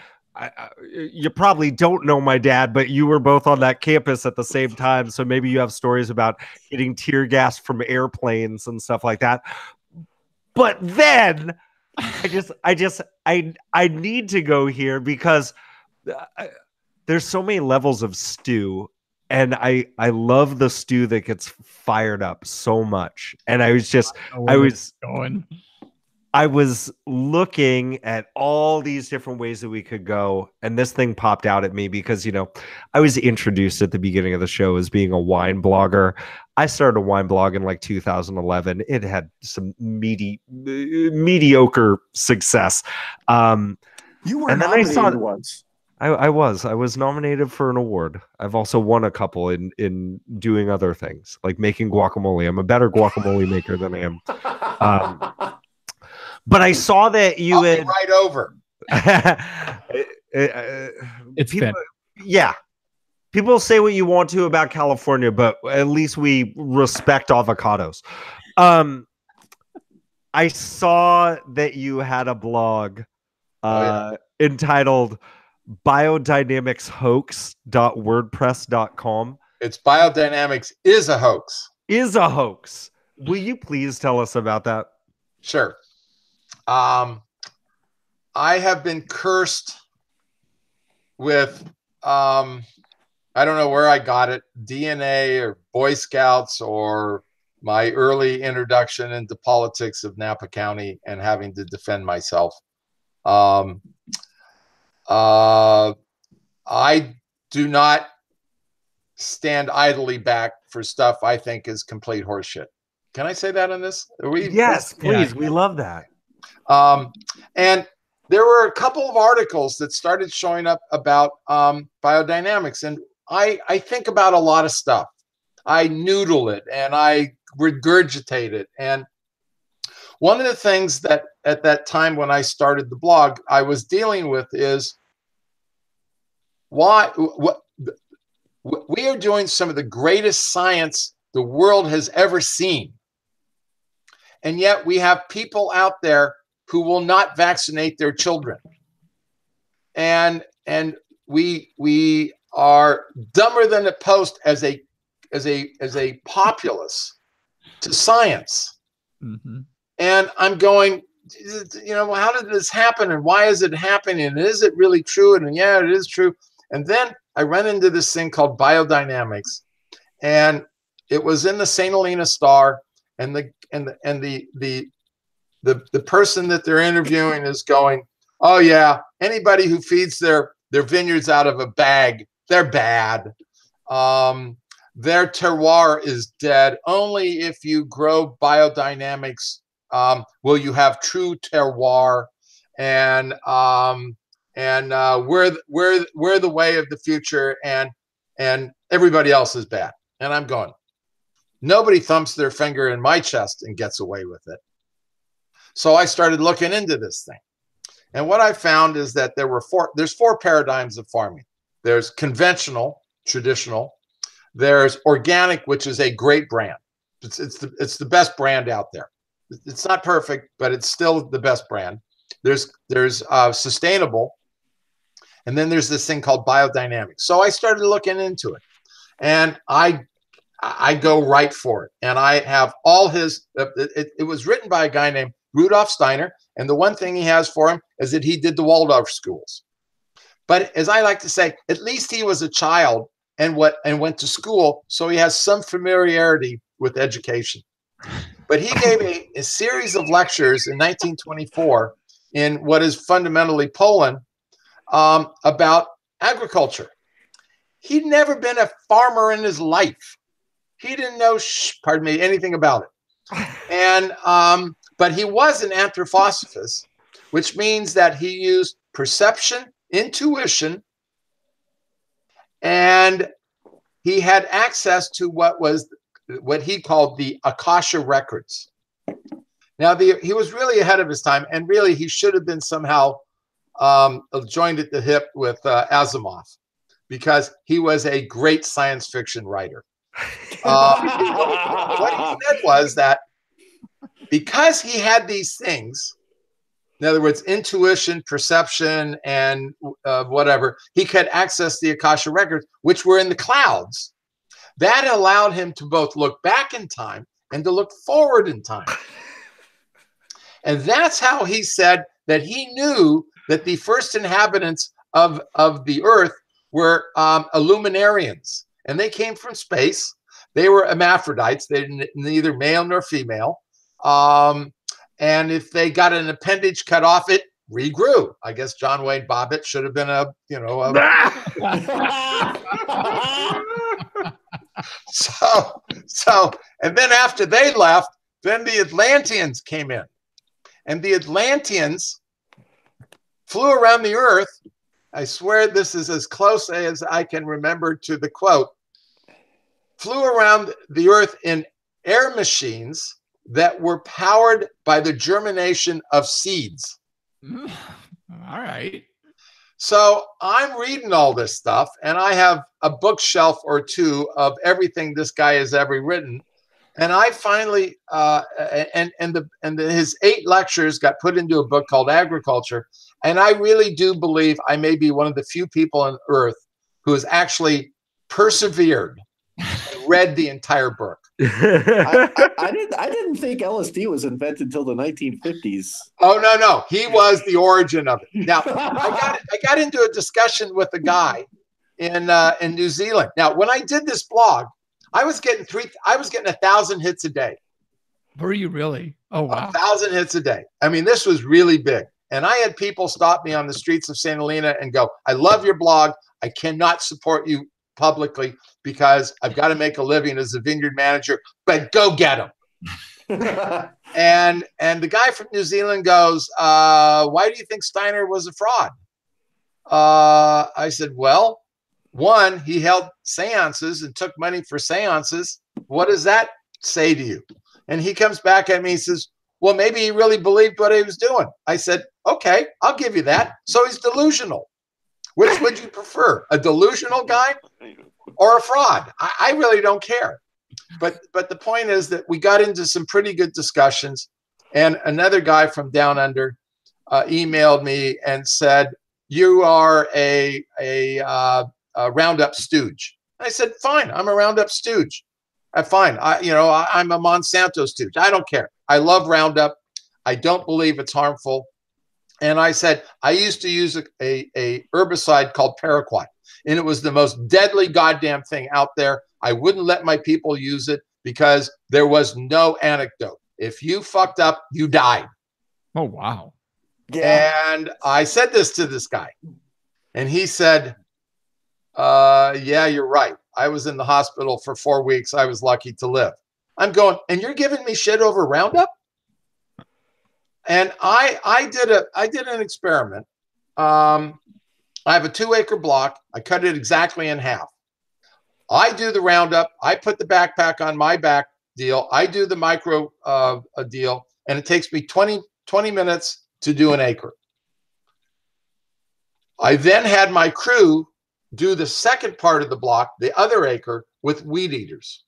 you probably don't know my dad, but you were both on that campus at the same time. So maybe you have stories about getting tear gas from airplanes and stuff like that. But then I need to go here because there's so many levels of stew, and I love the stew that gets fired up so much. And I was looking at all these different ways that we could go, and this thing popped out at me because, I was introduced at the beginning of the show as being a wine blogger. I started a wine blog in like 2011. It had some mediocre success. You were nominated once. I was nominated for an award. I've also won a couple in doing other things, like making guacamole. I'm a better guacamole maker than I am. But I saw that you I'll had be right over. It's people, been. yeah. People say what you want to about California, but at least we respect avocados. I saw that you had a blog entitled biodynamicshoax.wordpress.com. It's biodynamics is a hoax. Is a hoax. Will you please tell us about that? Sure. I have been cursed with, I don't know where I got it, DNA or Boy Scouts or my early introduction into politics of Napa County and having to defend myself. I do not stand idly back for stuff I think is complete horseshit. Can I say that on this? Yes, please. Yeah. We love that. And there were a couple of articles that started showing up about biodynamics. And I think about a lot of stuff. I noodle it and I regurgitate it. And one of the things that at that time when I started the blog, I was dealing with is what we are doing some of the greatest science the world has ever seen. And yet we have people out there who will not vaccinate their children. And we are dumber than a post as a populace to science. Mm-hmm. And I'm going, how did this happen? And why is it happening? And is it really true? And yeah, it is true. And then I ran into this thing called biodynamics, and it was in the St. Helena Star, and the person that they're interviewing is going, oh yeah, anybody who feeds their vineyards out of a bag, they're bad. Their terroir is dead. Only if you grow biodynamics will you have true terroir, and we're the way of the future, and everybody else is bad. And I'm going, nobody thumps their finger in my chest and gets away with it. So I started looking into this thing. And what I found is that there's four paradigms of farming. There's conventional, traditional. There's organic, which is a great brand. It's the best brand out there. It's not perfect, but it's still the best brand. There's sustainable. And then there's this thing called biodynamics. So I started looking into it, and I go right for it. And I have all his, it was written by a guy named Rudolf Steiner. And the one thing he has for him is that he did the Waldorf schools. But as I like to say, at least he was a child and went to school. So he has some familiarity with education. But he gave a series of lectures in 1924 in what is fundamentally Poland about agriculture. He'd never been a farmer in his life. He didn't know, anything about it. And but he was an anthroposophist, which means that he used perception, intuition, and he had access to what he called the Akasha records. Now, he was really ahead of his time, and really he should have been somehow joined at the hip with Asimov, because he was a great science fiction writer. What he said was that because he had these things, in other words, intuition, perception, and whatever, he could access the Akasha records, which were in the clouds. That allowed him to both look back in time and to look forward in time. And that's how he said that he knew that the first inhabitants of the earth were Illuminarians, and they came from space. They were hermaphrodites. They didn't neither male nor female. And if they got an appendage cut off, it regrew. I guess John Wayne Bobbitt should have been So, and then after they left, then the Atlanteans came in. And the Atlanteans flew around the earth I swear this is as close as I can remember to the quote, flew around the earth in air machines that were powered by the germination of seeds. All right. So I'm reading all this stuff, and I have a bookshelf or two of everything this guy has ever written. And I finally, his 8 lectures got put into a book called Agriculture. And I really do believe I may be one of the few people on earth who has actually persevered and read the entire book. I didn't think LSD was invented until the 1950s. Oh, no. He was the origin of it. Now, I got into a discussion with a guy in New Zealand. Now, when I did this blog, I was getting 1,000 hits a day. Were you really? Oh, wow. 1,000 hits a day. I mean, this was really big. And I had people stop me on the streets of Santa Elena and go, I love your blog. I cannot support you publicly because I've got to make a living as a vineyard manager, but go get them. and the guy from New Zealand goes, why do you think Steiner was a fraud? I said, well, one, he held seances and took money for seances. What does that say to you? And he comes back at me and says, well, maybe he really believed what he was doing. I said, okay, I'll give you that. So he's delusional. Which would you prefer, a delusional guy or a fraud? I really don't care. But the point is that we got into some pretty good discussions. And another guy from down under emailed me and said, you are a Roundup stooge. I said, fine, I'm a Roundup stooge. Fine, I'm a Monsanto stooge. I don't care. I love Roundup. I don't believe it's harmful. And I said, I used to use a herbicide called paraquat, and it was the most deadly goddamn thing out there. I wouldn't let my people use it because there was no antidote. If you fucked up, you died. Oh, wow. Yeah. And I said this to this guy, and he said, yeah, you're right. I was in the hospital for 4 weeks. I was lucky to live. I'm going, and you're giving me shit over Roundup? And I did an experiment. I have a 2-acre block. I cut it exactly in half. I do the Roundup. I put the backpack on my back deal. I do the micro deal, and it takes me 20 minutes to do an acre. I then had my crew do the second part of the block, the other acre, with weed eaters.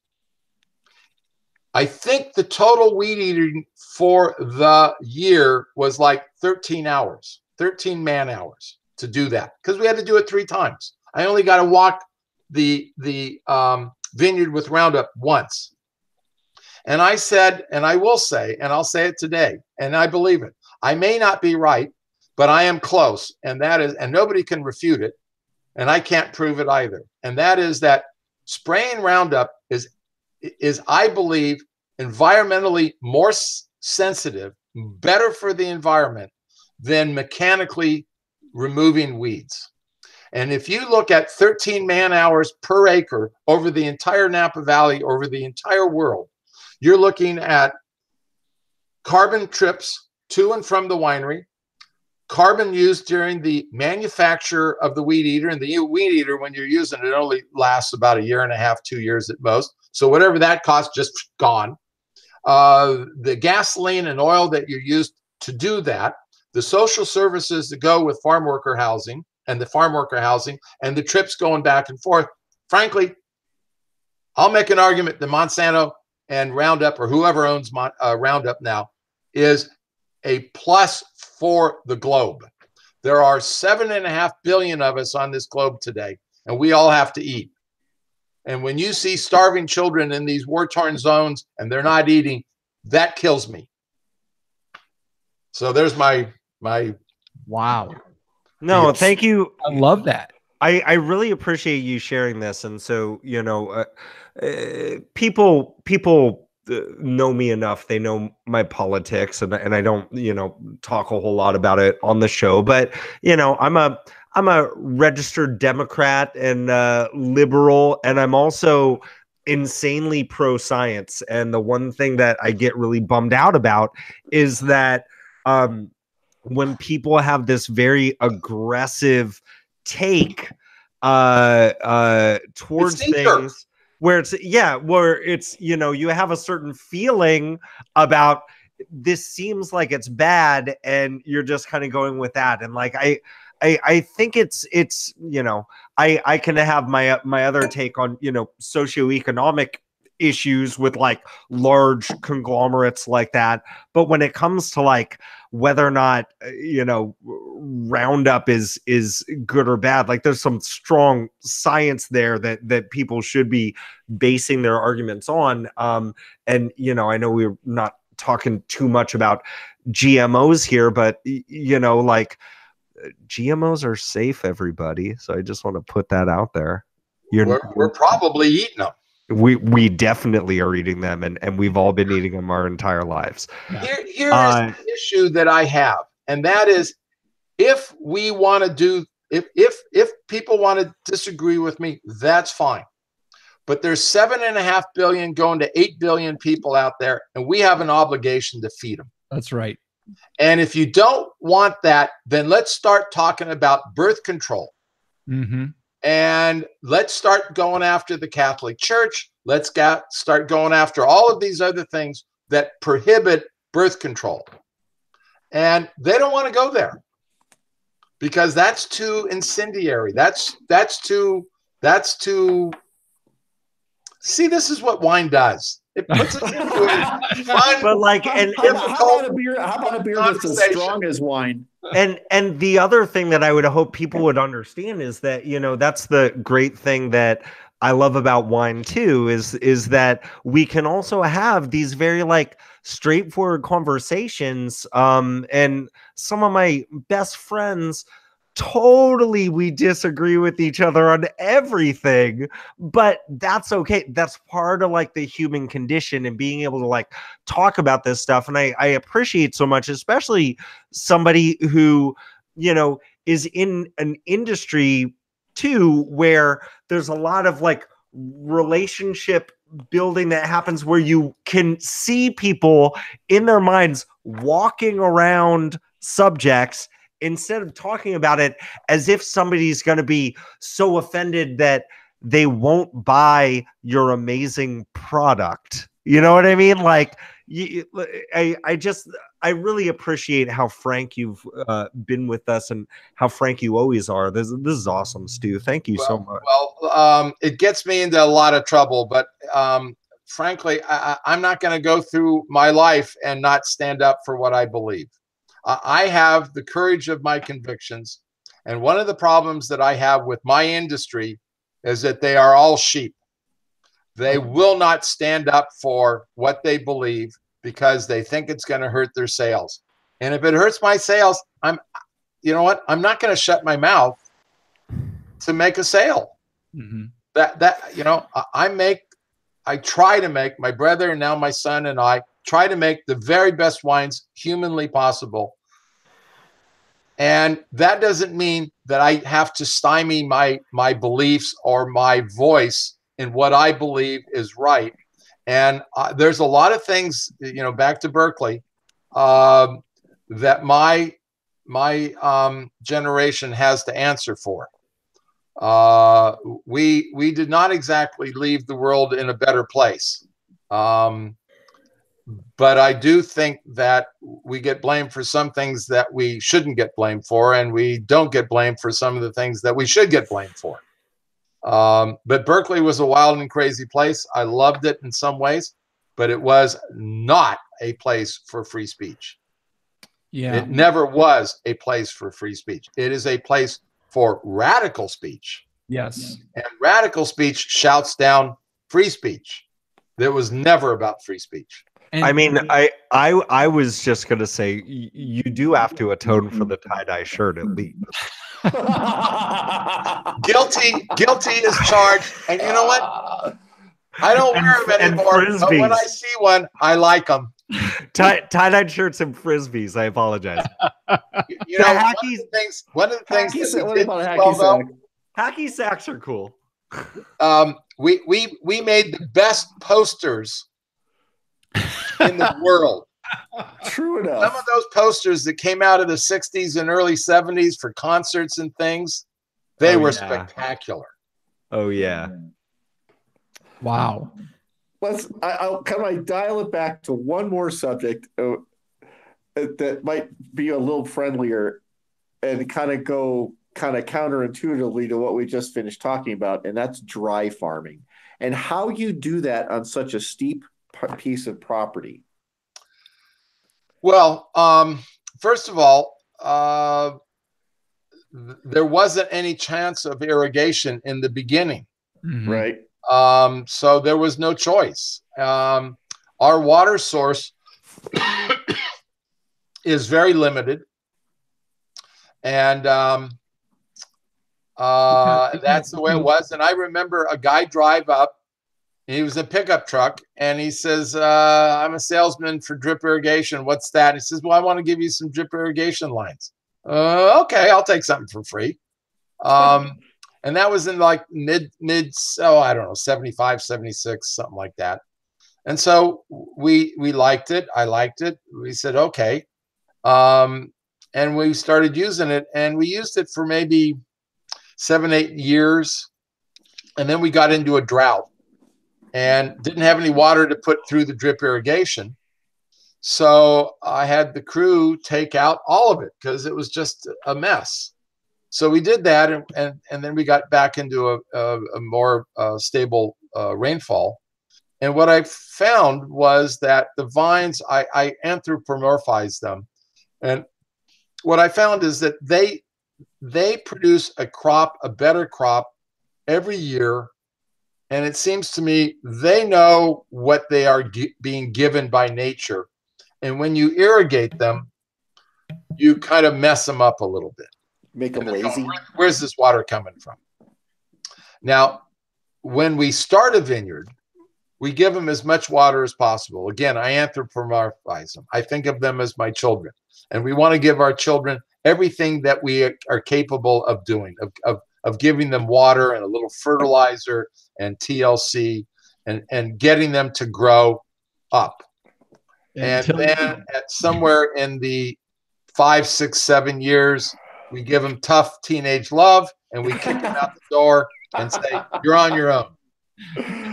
I think the total weed eating for the year was like 13 hours, 13 man hours to do that, because we had to do it 3 times. I only got to walk the vineyard with Roundup once. And I said, and I will say, and I'll say it today, and I believe it, I may not be right, but I am close. And that is, and nobody can refute it, and I can't prove it either. And that is that spraying Roundup is, I believe, environmentally more sensitive, better for the environment than mechanically removing weeds. And if you look at 13 man hours per acre over the entire Napa Valley, over the entire world, you're looking at carbon trips to and from the winery, carbon used during the manufacture of the weed eater. And the weed eater, when you're using it, only lasts about 1.5 years, 2 years at most. So whatever that costs, just gone. The gasoline and oil that you used to do that, the social services that go with farm worker housing and the farm worker housing, and the trips going back and forth. Frankly, I'll make an argument that Monsanto and Roundup, or whoever owns Roundup now, is a plus for the globe. There are 7.5 billion of us on this globe today, and we all have to eat. And when you see starving children in these war-torn zones and they're not eating, that kills me. So there's my wow. No, thank you. I love that. I really appreciate you sharing this. And so, people know me enough. They know my politics, and I don't, talk a whole lot about it on the show. But, I'm a registered Democrat and liberal, and I'm also insanely pro-science. And the one thing that I get really bummed out about is that when people have this very aggressive take towards It's nature. things where it's you have a certain feeling about this seems like it's bad, and you're just kind of going with that. And like I think it's I can have my other take on socioeconomic issues with like large conglomerates like that, but when it comes to like whether or not Roundup is good or bad, like there's some strong science there that people should be basing their arguments on. And I know we're not talking too much about GMOs here, but like GMOs are safe, everybody. So I just want to put that out there. We're probably eating them. We definitely are eating them, and we've all been eating them our entire lives. Here is the issue that I have, and that is, if we want to do, if people want to disagree with me, that's fine. But there's 7.5 billion going to 8 billion people out there, and we have an obligation to feed them. That's right. And if you don't want that, then let's start talking about birth control. Mm-hmm. And let's start going after the Catholic Church. Let's start going after all of these other things that prohibit birth control. And they don't want to go there because that's too incendiary. That's too. See, this is what wine does. It puts us into a fun, but like, and how about a beer that's as strong as wine? And the other thing that I would hope people would understand is that, that's the great thing that I love about wine too, is that we can also have these very like straightforward conversations. And some of my best friends, totally, we disagree with each other on everything, but that's okay. That's part of like the human condition and being able to like talk about this stuff. And I appreciate so much, especially somebody who, is in an industry too, where there's a lot of like relationship building that happens where you can see people in their minds walking around subjects instead of talking about it as if somebody's going to be so offended that they won't buy your amazing product. You know what I mean? Like, I really appreciate how frank you've been with us and how frank you always are. This is awesome, Stu. Thank you so much. Well, it gets me into a lot of trouble, but frankly, I'm not going to go through my life and not stand up for what I believe. I have the courage of my convictions. And one of the problems that I have with my industry is that they are all sheep. They will not stand up for what they believe because they think it's going to hurt their sales. And if it hurts my sales, you know what? I'm not going to shut my mouth to make a sale. Mm-hmm. I try to make, my brother and now my son and I try to make the very best wines humanly possible. And that doesn't mean that I have to stymie my beliefs or my voice in what I believe is right. And there's a lot of things, back to Berkeley, that my generation has to answer for. We did not exactly leave the world in a better place. But I do think that we get blamed for some things that we shouldn't get blamed for, and we don't get blamed for some of the things that we should get blamed for. But Berkeley was a wild and crazy place. I loved it in some ways, but it was not a place for free speech. Yeah. It never was a place for free speech. It is a place for radical speech. Yes. And radical speech shouts down free speech. There was never about free speach. I mean, I was just going to say, you do have to atone for the tie-dye shirt at least. Guilty is charged. And you know what? I don't wear them anymore. But when I see one, I like them. Tie-dyed shirts and Frisbees. I apologize. One of the things hacky sacks are cool. We made the best posters in the world. True enough. Some of those posters that came out of the 60s and early 70s for concerts and things, They Oh, were yeah. spectacular. Oh yeah. Wow. Can I dial it back to one more subject that might be a little friendlier and kind of go kind of counterintuitively to what we just finished talking about, and that's dry farming and how you do that on such a steep piece of property. Well, first of all, there wasn't any chance of irrigation in the beginning. Mhm. Right. So there was no choice. Our water source is very limited. And that's the way it was. And I remember a guy drive up. He was a pickup truck, and he says, I'm a salesman for drip irrigation. What's that? He says, well, I want to give you some drip irrigation lines. Okay, I'll take something for free. And that was in like mid, I don't know, 75, 76, something like that. And so we liked it. I liked it. We said, okay. And we started using it, and we used it for maybe 7, 8 years. And then we got into a drought and didn't have any water to put through the drip irrigation. So I had the crew take out all of it because it was just a mess. So we did that, and then we got back into a more stable rainfall. And what I found was that the vines, I anthropomorphized them. And what I found is that they produce a better crop every year. And it seems to me they know what they are being given by nature. And when you irrigate them, you kind of mess them up a little bit. Make them lazy. Where's this water coming from? Now, when we start a vineyard, we give them as much water as possible. Again, I anthropomorphize them. I think of them as my children. And we want to give our children everything that we are capable of doing, of giving them water and a little fertilizer and TLC and getting them to grow up. And then at somewhere in the 5, 6, 7 years, we give them tough teenage love, and we kick them out the door and say, you're on your own.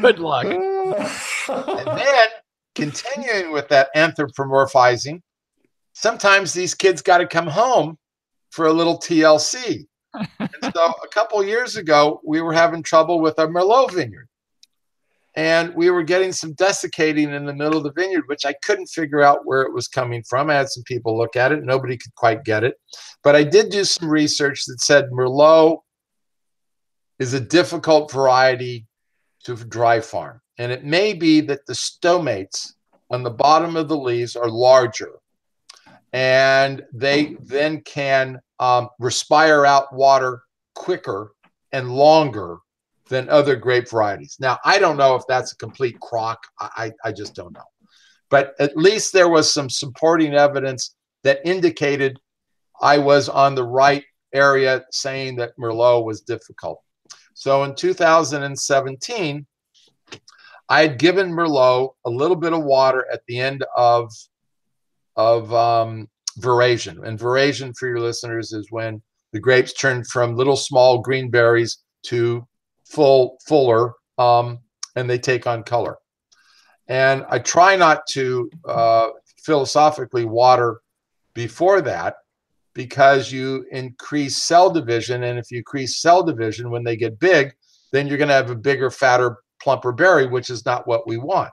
Good luck. And then, continuing with that anthropomorphizing, sometimes these kids got to come home for a little TLC. And so a couple years ago, we were having trouble with our Merlot vineyard. And we were getting some desiccating in the middle of the vineyard, which I couldn't figure out where it was coming from. I had some people look at it. Nobody could quite get it. But I did do some research that said Merlot is a difficult variety to dry farm. And it may be that the stomates on the bottom of the leaves are larger. And they then can respire out water quicker and longer than other grape varieties. Now, I don't know if that's a complete crock. I just don't know. But at least there was some supporting evidence that indicated I was on the right area saying that Merlot was difficult. So in 2017, I had given Merlot a little bit of water at the end of veraison. And veraison, for your listeners, is when the grapes turn from little small green berries to fuller, and they take on color. And I try not to philosophically water before that, because you increase cell division. And if you increase cell division when they get big, then you're going to have a bigger, fatter, plumper berry, which is not what we want.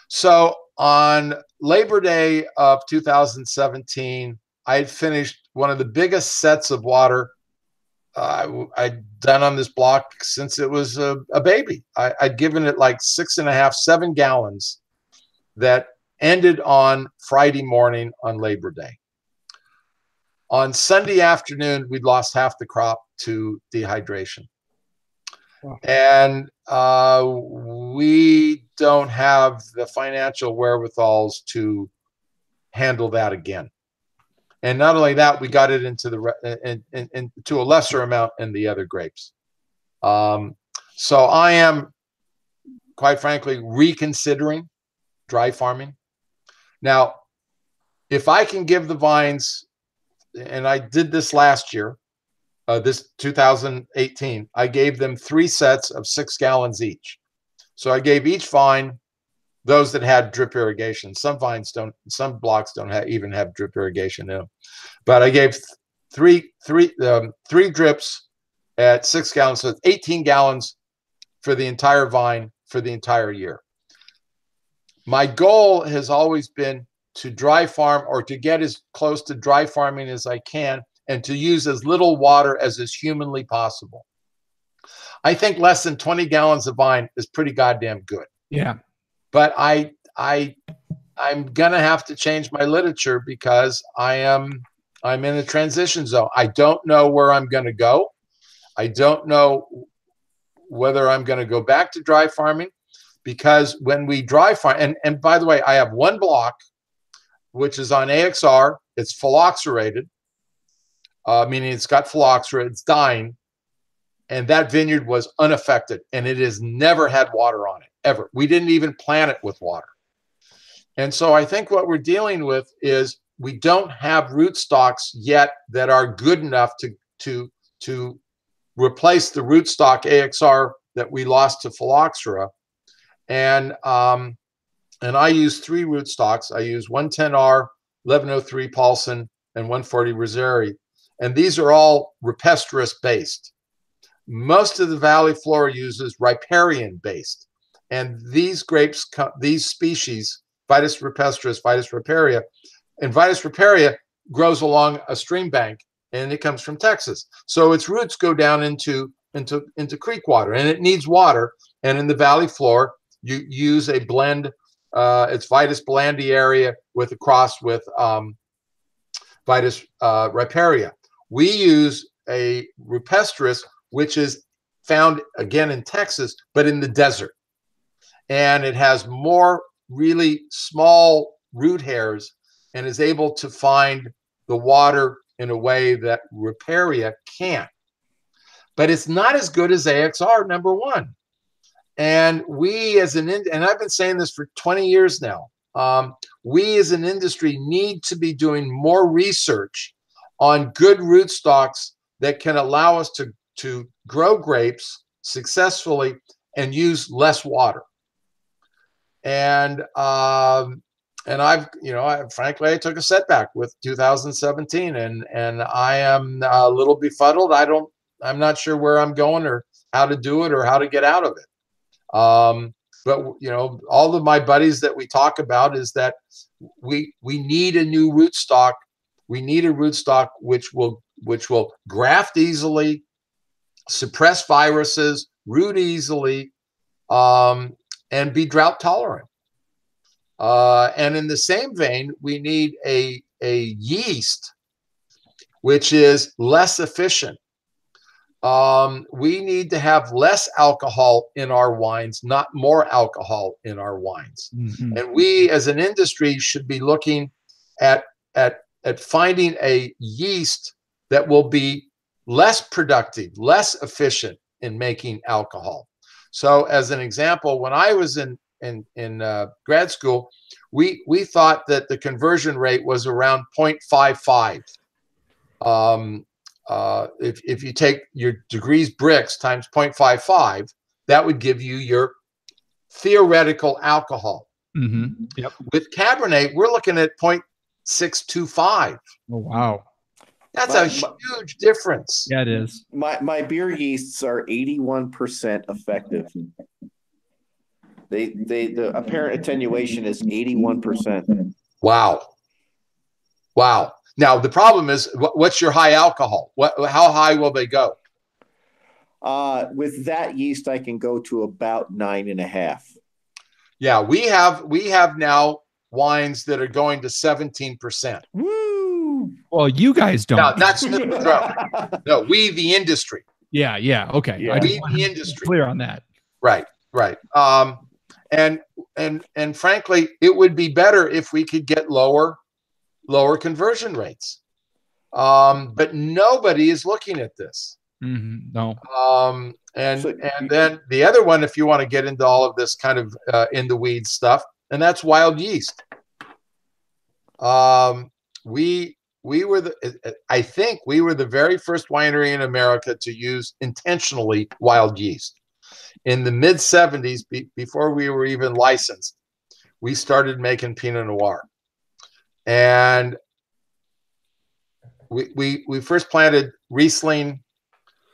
So on Labor Day of 2017, I had finished one of the biggest sets of water I'd done on this block since it was a baby. I'd given it like 6.5, 7 gallons that ended on Friday morning on Labor Day. On Sunday afternoon, we'd lost half the crop to dehydration. Wow. And we don't have the financial wherewithals to handle that again. And not only that, we got it into to a lesser amount in the other grapes. So I am, quite frankly, reconsidering dry farming. Now, if I can give the vines, and I did this last year, this 2018, I gave them 3 sets of 6 gallons each. So I gave each vine, those that had drip irrigation. Some vines don't, some blocks don't even have drip irrigation in them. But I gave three drips at 6 gallons, so 18 gallons for the entire vine for the entire year. My goal has always been to dry farm, or to get as close to dry farming as I can, and to use as little water as is humanly possible. I think less than 20 gallons of vine is pretty goddamn good. Yeah. But I'm gonna have to change my literature because I'm in a transition zone. I don't know where I'm gonna go. I don't know whether I'm gonna go back to dry farming, because when we dry farm, and by the way, I have one block which is on AXR. It's phylloxerated, meaning it's got phylloxera, it's dying, and that vineyard was unaffected, and it has never had water on it, ever. We didn't even plant it with water. And so I think what we're dealing with is we don't have rootstocks yet that are good enough to replace the rootstock AXR that we lost to phylloxera. And I use 3 rootstocks. I use 110R, 1103 Paulson, and 140 Rosari. And these are all rupestris based. Most of the Valley Flora uses riparian based. And these grapes, these species, Vitis rupestris, Vitis riparia, and Vitis riparia grows along a stream bank, and it comes from Texas. So its roots go down into creek water, and it needs water. And in the Valley Flora, you use a blend. It's Vitis blandiaria with a cross with Vitis riparia. We use a rupestris, which is found again in Texas, but in the desert. And it has more really small root hairs and is able to find the water in a way that riparia can't. But it's not as good as AXR, number one. And we as and I've been saying this for 20 years now, we as an industry need to be doing more research on good rootstocks that can allow us to grow grapes successfully and use less water. And frankly, I took a setback with 2017, and I am a little befuddled. I'm not sure where I'm going or how to do it or how to get out of it. But all of my buddies that we talk about is that we need a new rootstock. We need a rootstock which will graft easily, suppress viruses, root easily, and be drought tolerant. And in the same vein, we need a yeast which is less efficient. We need to have less alcohol in our wines, not more alcohol in our wines. Mm-hmm. And we as an industry should be looking at finding a yeast that will be less productive, less efficient in making alcohol. So as an example, when I was in grad school, we thought that the conversion rate was around 0.55. If you take your degrees Brix times 0.55, that would give you your theoretical alcohol. Mm-hmm. Yep. With Cabernet, we're looking at 0.625. Oh, wow. That's a huge difference. Yeah, it is. My beer yeasts are 81% effective. The apparent attenuation is 81%. Wow. Now the problem is, what's your high alcohol? How high will they go? With that yeast, I can go to about 9.5. Yeah, we have now wines that are going to 17%. Woo! Well, you guys don't. No, not Smith-Madrone. No, we the industry. Yeah. Okay. Yeah. We the industry. Clear on that. Right. And frankly, it would be better if we could get lower conversion rates. But nobody is looking at this. Mm-hmm. No. And then the other one, if you want to get into all of this kind of in the weeds stuff, and that's wild yeast. I think we were the very first winery in America to use intentionally wild yeast. In the mid 70s, before we were even licensed, we started making Pinot Noir. And we first planted Riesling,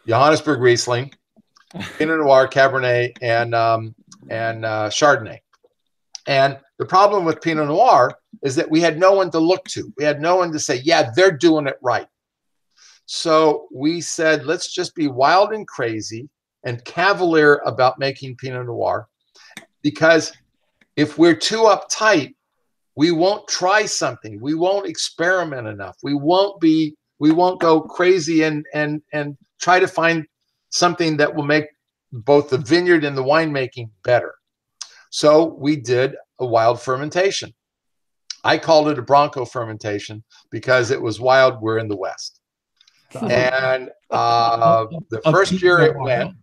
Johannesburg Riesling, Pinot Noir, Cabernet, and Chardonnay. And the problem with Pinot Noir is that we had no one to look to. We had no one to say, yeah, they're doing it right. So we said, let's just be wild and crazy and cavalier about making Pinot Noir, because if we're too uptight, we won't try something. We won't experiment enough. We won't go crazy and try to find something that will make both the vineyard and the winemaking better. So we did a wild fermentation. I called it a Bronco fermentation because it was wild. We're in the West. And the first year it went,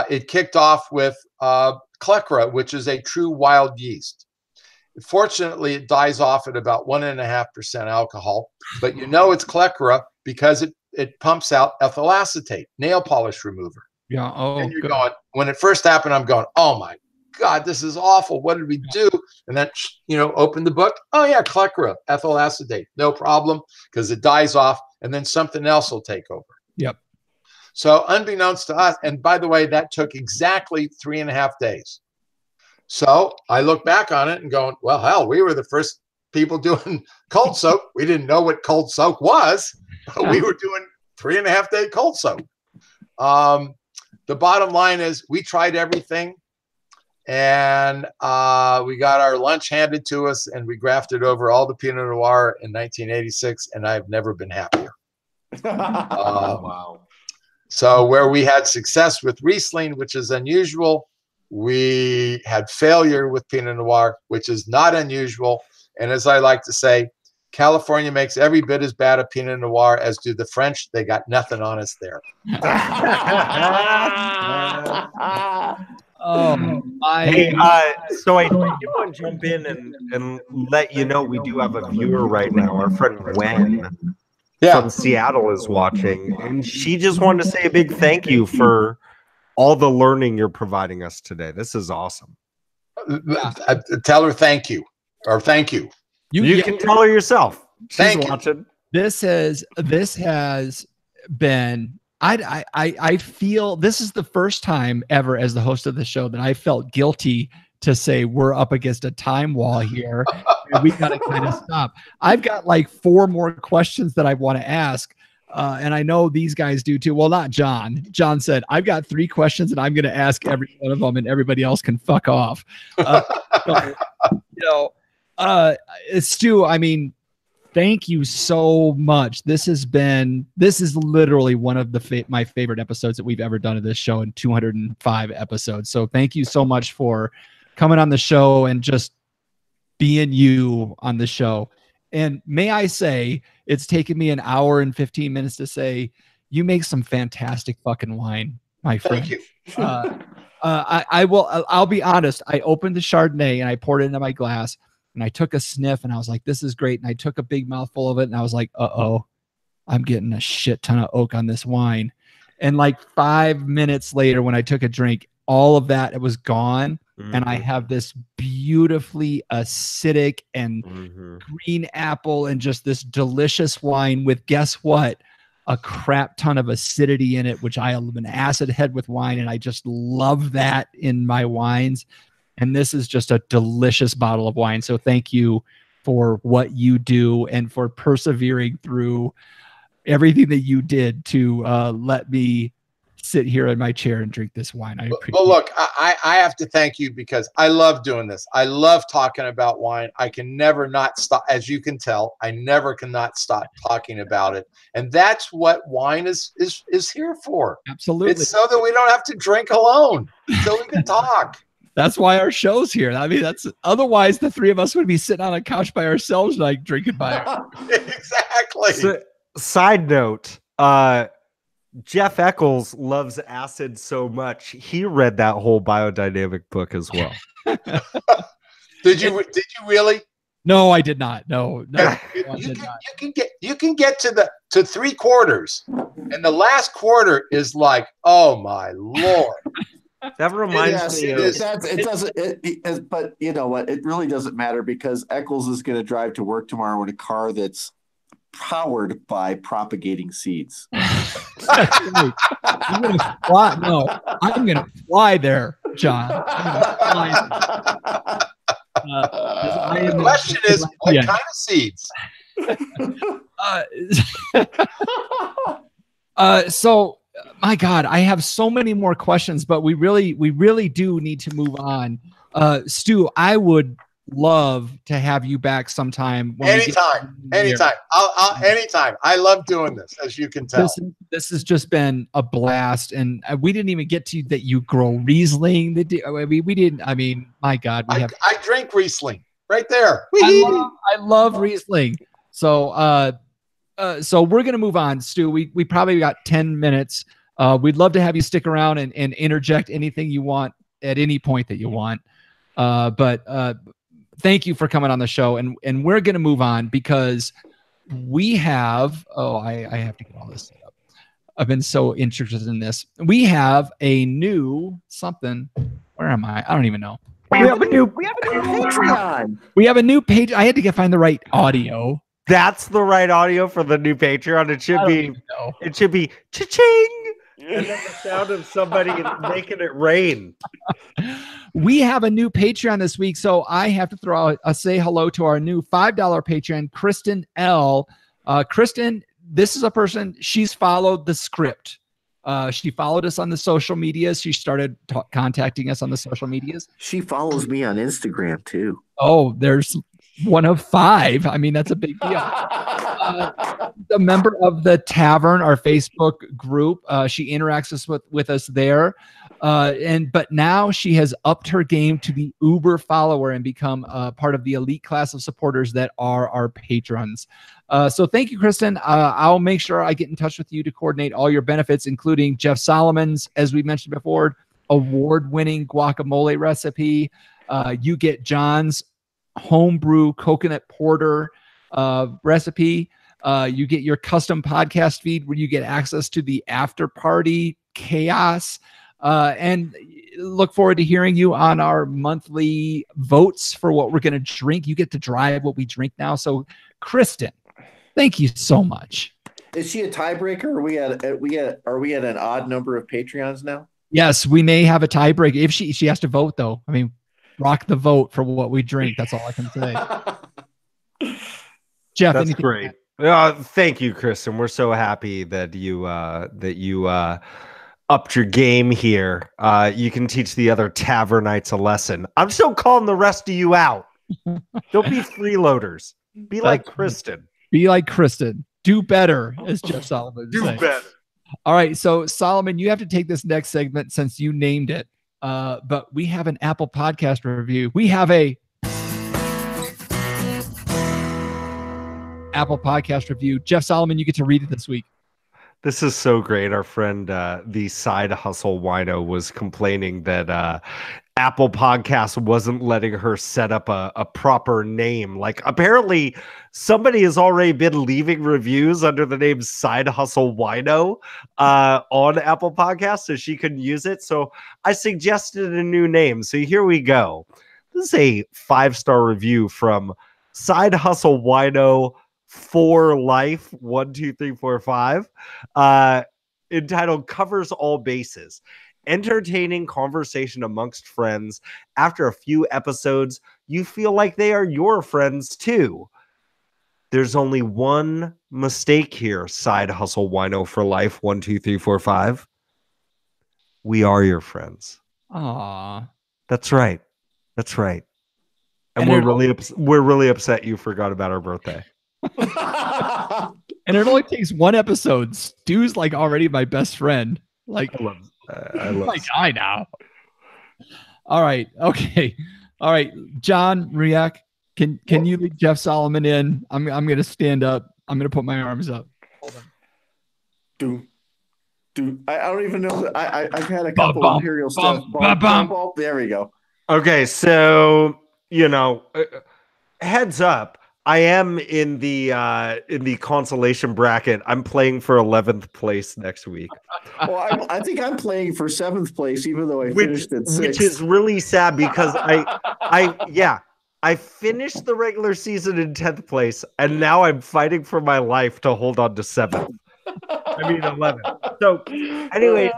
it kicked off with Clecra, which is a true wild yeast. Fortunately, it dies off at about 1.5% alcohol, but you know it's Clecra because it pumps out ethyl acetate, nail polish remover. Yeah. Oh, and you're going, when it first happened, I'm going, oh my God, this is awful. What did we do? And then, open the book. Oh yeah, Clecra, ethyl acetate, no problem, because it dies off and then something else will take over. Yep. So unbeknownst to us, and by the way, that took exactly 3.5 days. So I look back on it and going, well, hell, we were the first people doing cold soak. We didn't know what cold soak was, but we were doing 3.5 day cold soak. The bottom line is we tried everything, and we got our lunch handed to us, and we grafted over all the Pinot Noir in 1986, and I've never been happier. Wow. So where we had success with Riesling, which is unusual, we had failure with Pinot Noir, which is not unusual. And as I like to say, California makes every bit as bad a Pinot Noir as do the French. They got nothing on us there. Hey, so I do want to jump in and let you know we do have a viewer right now. Our friend Gwen from Seattle is watching, and she just wanted to say a big thank you for all the learning you're providing us today. This is awesome. Tell her thank you, or thank you. You can tell her yourself. She's watching. This has been. I feel this is the first time ever as the host of the show that I felt guilty to say we're up against a time wall here and we got to kind of stop. I've got like 4 more questions that I want to ask. And I know these guys do too. Well, not John. John said, I've got 3 questions and I'm going to ask every one of them and everybody else can fuck off. Stu, I mean, thank you so much. This is literally one of my favorite episodes that we've ever done of this show in 205 episodes. So thank you so much for coming on the show and just being you on the show. And may I say, it's taken me 1 hour and 15 minutes to say, you make some fantastic fucking wine, my friend. Thank you. I'll be honest. I opened the Chardonnay and I poured it into my glass and I took a sniff and I was like, this is great. And I took a big mouthful of it and I was like, uh-oh, I'm getting a shit ton of oak on this wine. And like 5 minutes later, when I took a drink, all of that, it was gone. Mm-hmm. And I have this beautifully acidic and green apple and just this delicious wine with, guess what? A crap ton of acidity in it, which I am an acid head with wine. And I just love that in my wines. And this is just a delicious bottle of wine. So thank you for what you do and for persevering through everything that you did to let me sit here in my chair and drink this wine. I appreciate Well, look, I have to thank you because I love doing this. I love talking about wine. I can never not stop. As you can tell, I never cannot stop talking about it. And that's what wine is here for. Absolutely. It's so that we don't have to drink alone, so we can talk. That's why our show's here. I mean, otherwise the 3 of us would be sitting on a couch by ourselves, like drinking by ourselves. Exactly. So, side note, Jeff Eccles loves acid so much he read that whole biodynamic book as well. Did you really? No, I did not. No, I You did not. can get to 3 quarters, and the last quarter is like, oh my Lord. That reminds me of But you know what? It really doesn't matter because Eccles is going to drive to work tomorrow in a car that's powered by propagating seeds. I'm gonna fly. No, I'm gonna fly there, John. The question is, what kind of seeds? So, my God, I have so many more questions, but we really do need to move on. Stu, I would love to have you back sometime. Anytime. Anytime. I love doing this, as you can tell. This has just been a blast, and we didn't even get to that. You grow Riesling. We didn't. I mean, my God, I drink Riesling right there. I love Riesling. So, so we're gonna move on, Stu. We probably got 10 minutes. We'd love to have you stick around and interject anything you want at any point that you want. But thank you for coming on the show, and we're gonna move on because we have. Oh, I have to get all this set up. I've been so interested in this. We have a new something. Where am I? I don't even know. We have a new Patreon. We have a new page. I had to find the right audio. That's the right audio for the new Patreon. It should be cha-ching. And then the sound of somebody making it rain. We have a new Patreon this week, so I have to throw out a say hello to our new $5 Patreon, Kristen L. Kristen, this is a person, she's followed the script. She followed us on the social medias. She started contacting us on the social medias. She follows me on Instagram too. Oh, there's one of 5. I mean, that's a big deal. A member of the Tavern, our Facebook group. She interacts with us there. But now she has upped her game to the Uber follower and become part of the elite class of supporters that are our patrons. So thank you, Kristen. I'll make sure I get in touch with you to coordinate all your benefits, including Jeff Solomon's, as we mentioned before, award-winning guacamole recipe. You get John's homebrew coconut porter recipe. You get your custom podcast feed where you get access to the after party chaos. And look forward to hearing you on our monthly votes for what we're going to drink. You get to drive what we drink now. So, Kristen, thank you so much. Is she a tiebreaker? Are we at an odd number of Patreons now? Yes, we may have a tiebreaker. If she has to vote, though. I mean, rock the vote for what we drink. That's all I can say. Jeff, that's great. Thank you, Kristen. We're so happy that you upped your game here. You can teach the other Tavernites a lesson. I'm still calling the rest of you out. Don't be freeloaders. Be like Kristen. Be like Kristen. Do better, as Jeff Solomon said. Do better. All right, so Solomon, you have to take this next segment since you named it. But we have an Apple Podcast review. We have a Apple Podcast review. Jeff Solomon, you get to read it this week. This is so great. Our friend, the Side Hustle Wino, was complaining that Apple Podcast wasn't letting her set up a proper name. Like, apparently somebody has already been leaving reviews under the name Side Hustle Wino on Apple Podcast, so she couldn't use it. So I suggested a new name. So here we go. This is a 5-star review from Side Hustle Wino for Life 1 2 3 4 5, entitled Covers All Bases. Entertaining conversation amongst friends. After a few episodes, you feel like they are your friends too. There's only one mistake here, Side Hustle Wino for Life 1 2 3 4 5. We are your friends. Aww. That's right. That's right. And we're really upset you forgot about our birthday. And it only takes one episode. Stu's like already my best friend. Like, I love my guy now. All right. Okay. All right. John Riak, can you lead Jeff Solomon in? I'm going to stand up. I'm going to put my arms up. Hold on. I don't even know. I've had a couple of Imperial stuff. There we go. Okay. So, heads up, I am in the consolation bracket. I'm playing for 11th place next week. Well, I think I'm playing for 7th place, even though I which finished at 6th. which is really sad because I finished the regular season in 10th place, and now I'm fighting for my life to hold on to 7th. I mean 11th. So, anyways,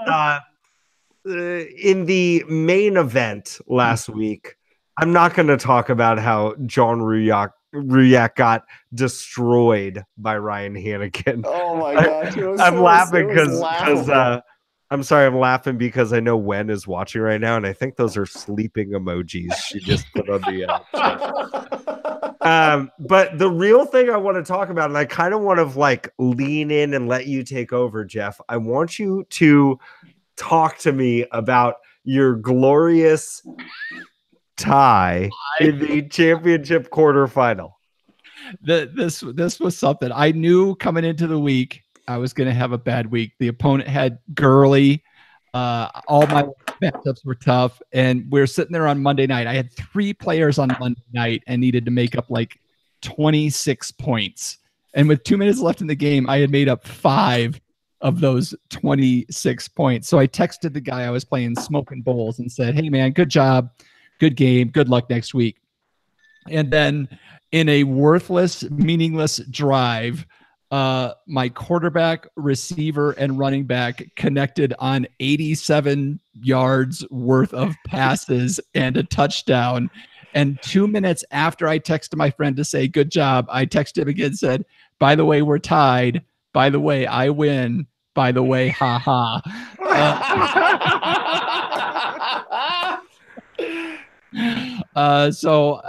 in the main event last week, I'm not going to talk about how John Ruyak got destroyed by Ryan Hannigan. Oh my gosh! I'm laughing because I'm sorry, I'm laughing because I know Wen is watching right now, and I think those are sleeping emojis she just put on the chat. But the real thing I want to talk about, and I kind of want to like lean in and let you take over, Jeff. I want you to talk to me about your glorious tie in the championship quarterfinal. This was something I knew coming into the week. I was going to have a bad week. The opponent had Gurley. All my matchups were tough, and we're sitting there on Monday night. I had 3 players on Monday night and needed to make up like 26 points. And with 2 minutes left in the game, I had made up 5 of those 26 points. So I texted the guy I was playing Smoking Bowls and said, "Hey man, good job, good game, good luck next week." And then in a worthless, meaningless drive, my quarterback, receiver, and running back connected on 87 yards worth of passes and a touchdown. And 2 minutes after I texted my friend to say, "Good job," I texted him again and said, "By the way, we're tied. By the way, I win. By the way, ha ha." So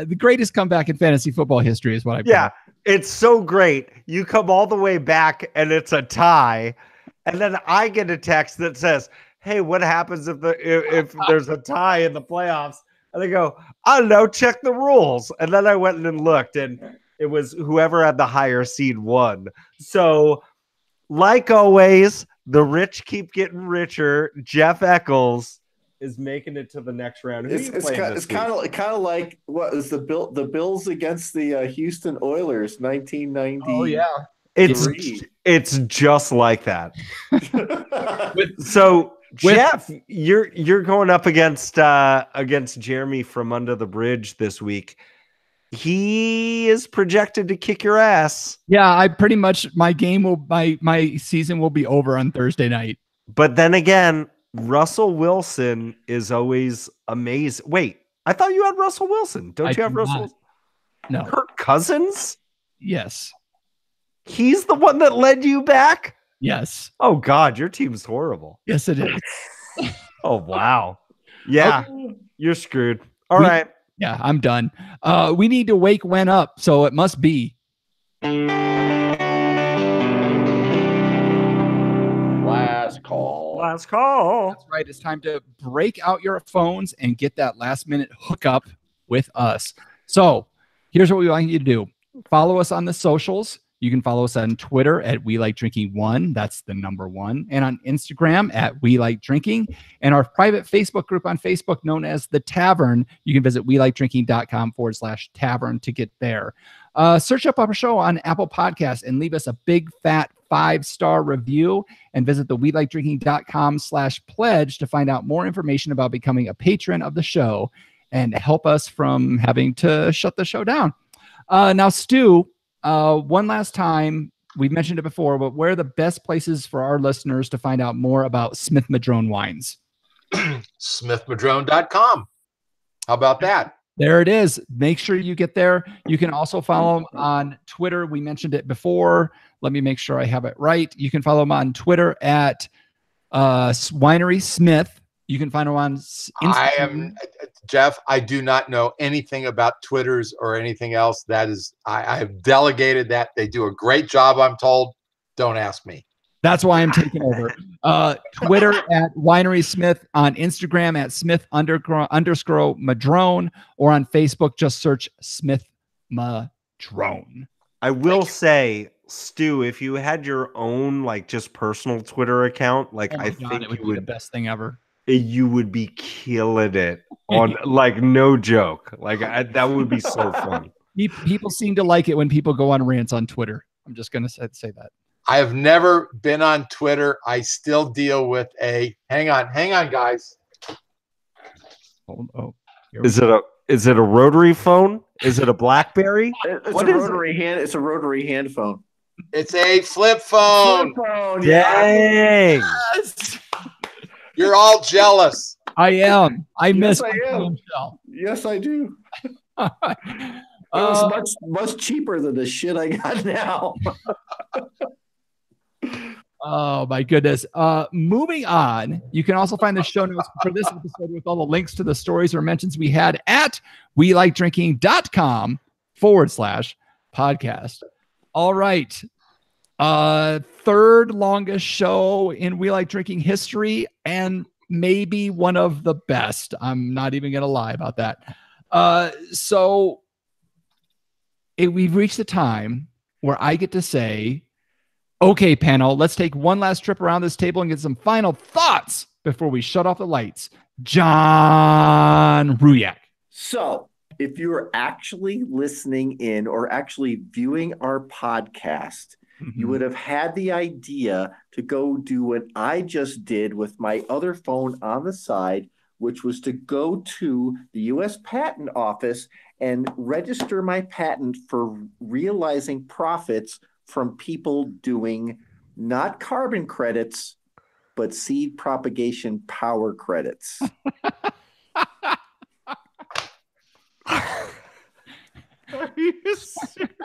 the greatest comeback in fantasy football history is what I Yeah, it's so great. You come all the way back and it's a tie, and then I get a text that says, "Hey, what happens if there's a tie in the playoffs?" And I go, "I don't know, check the rules." And then I went and looked, and it was whoever had the higher seed won. So, like always, the rich keep getting richer. Jeff Eccles is making it to the next round. Who It's kind of like what is the Bills against the Houston Oilers, 1990. Oh yeah, it's just like that. Jeff, you're going up against Jeremy from Under the Bridge this week. He is projected to kick your ass. Yeah, I pretty much my season will be over on Thursday night. But then again, Russell Wilson is always amazing. Wait, I thought you had Russell Wilson. Don't you have Russell? No. Kirk Cousins? Yes. He's the one that led you back? Yes. Oh God, your team's horrible. Yes, it is. Oh wow. Yeah, you're screwed. All right. Yeah, I'm done. We need to wake Wen up, so it must be last call. Last call. That's right. It's time to break out your phones and get that last minute hookup with us. So here's what we want you to do. Follow us on the socials. You can follow us on Twitter at We Like Drinking 1. That's the number 1. And on Instagram at We Like Drinking. And our private Facebook group on Facebook known as The Tavern. You can visit WeLikeDrinking.com/tavern to get there. Search up our show on Apple Podcasts and leave us a big fat 5-star review, and visit the WeLikeDrinking.com/pledge to find out more information about becoming a patron of the show and help us from having to shut the show down. Now, Stu, one last time, we've mentioned it before, but where are the best places for our listeners to find out more about Smith-Madrone wines? Smith-Madrone.com. How about that? There it is. Make sure you get there. You can also follow them on Twitter. We mentioned it before. Let me make sure I have it right. You can follow them on Twitter at Winery Smith. You can find them on Instagram. Jeff, I do not know anything about Twitters or anything else. That is, I have delegated that. They do a great job, I'm told. Don't ask me. That's why I'm taking over. Twitter at Winery Smith, on Instagram at Smith_Madrone, or on Facebook, just search Smith-Madrone. I will say, Stu, if you had your own like just personal Twitter account, like I think it would be the best thing ever. you would be killing it on like no joke. Like that would be so fun. People seem to like it when people go on rants on Twitter. I'm just gonna say that. I have never been on Twitter. I still deal with a hang on, guys. Oh, is it a rotary phone? Is it a BlackBerry? It's a rotary hand phone. It's a flip phone. Dang. Yes. You're all jealous. I am. I miss. I am. Yes, I do. It was much cheaper than the shit I got now. Oh my goodness. Moving on, you can also find the show notes for this episode with all the links to the stories or mentions we had at welikedrinking.com/podcast. All right. Third longest show in We Like Drinking history, and maybe one of the best. I'm not even going to lie about that. We've reached the time where I get to say, okay, panel, let's take one last trip around this table and get some final thoughts before we shut off the lights. John Ruyak. So, if you are actually listening in or actually viewing our podcast, you would have had the idea to go do what I just did with my other phone on the side, which was to go to the U.S. Patent Office and register my patent for realizing profits from people doing not carbon credits, but seed propagation power credits. Are you serious?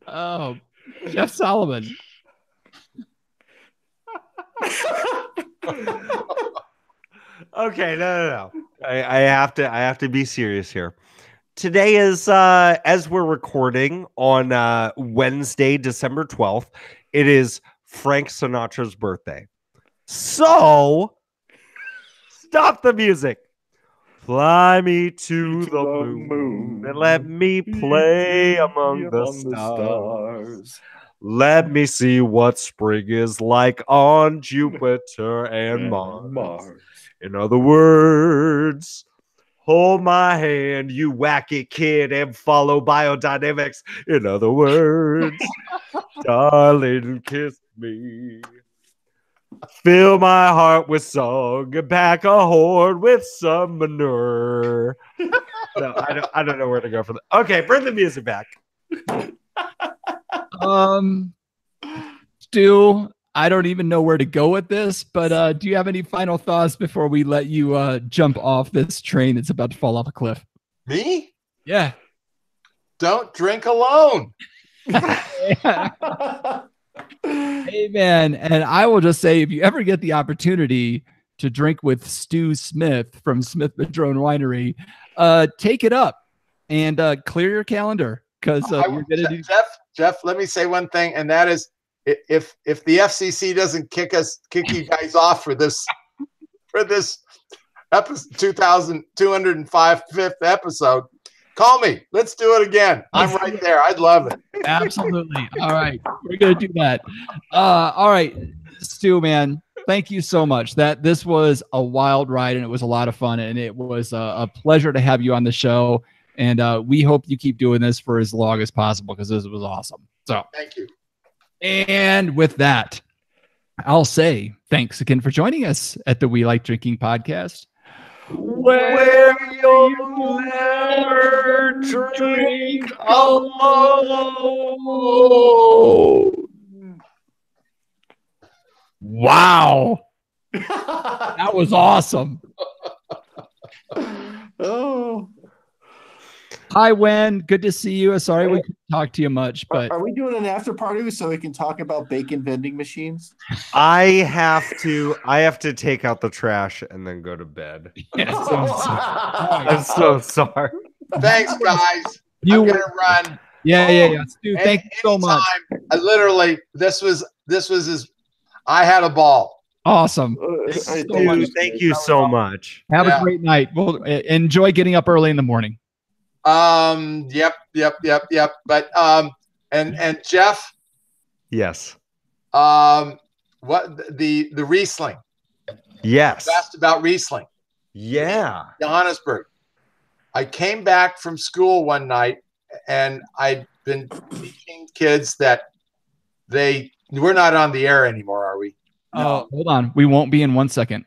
Oh, Jeff Solomon. Okay, no. I have to be serious here. Today is as we're recording on Wednesday, December 12th, it is Frank Sinatra's birthday. So stop the music. Fly me to the moon and let me play among the stars. Let me see what spring is like on Jupiter and Mars. In other words, hold my hand, you wacky kid, and follow biodynamics. In other words, darling, kiss me. Fill my heart with song and pack a horn with some manure. No, I don't know where to go for that. Okay, bring the music back. Stu, I don't even know where to go with this, but do you have any final thoughts before we let you jump off this train that's about to fall off a cliff? Me? Yeah. Don't drink alone. Amen. And I will just say, if you ever get the opportunity to drink with Stu Smith from Smith-Madrone Winery, take it up and clear your calendar, because we're going to do. Jeff, let me say one thing, and that is, if the FCC doesn't kick you guys off for this episode 205th episode, call me. Let's do it again. I'm right there. I'd love it. Absolutely. All right. We're going to do that. All right. Stu, man, thank you so much. This was a wild ride, and it was a lot of fun, and it was a pleasure to have you on the show. And we hope you keep doing this for as long as possible, because this was awesome. So thank you. And with that, I'll say thanks again for joining us at the We Like Drinking podcast, where you'll never drink alone. Wow. That was awesome. Oh. Hi, Wen. Good to see you. Sorry we couldn't talk to you much, but are we doing an after party so we can talk about bacon vending machines? I have to take out the trash and then go to bed. Yes. I'm so sorry. Thanks, guys. I'm gonna run. Yeah. Stu, thank you so much. I literally, this was I had a ball. Awesome. Thank you so much. Have a great night. Well, enjoy getting up early in the morning. Yep. But and Jeff, Yes. What the Riesling? Yes. You asked about Riesling. Yeah. Johannesburg. I came back from school one night, and I'd been teaching kids that we're not on the air anymore, are we? Oh, hold on. We won't be in 1 second.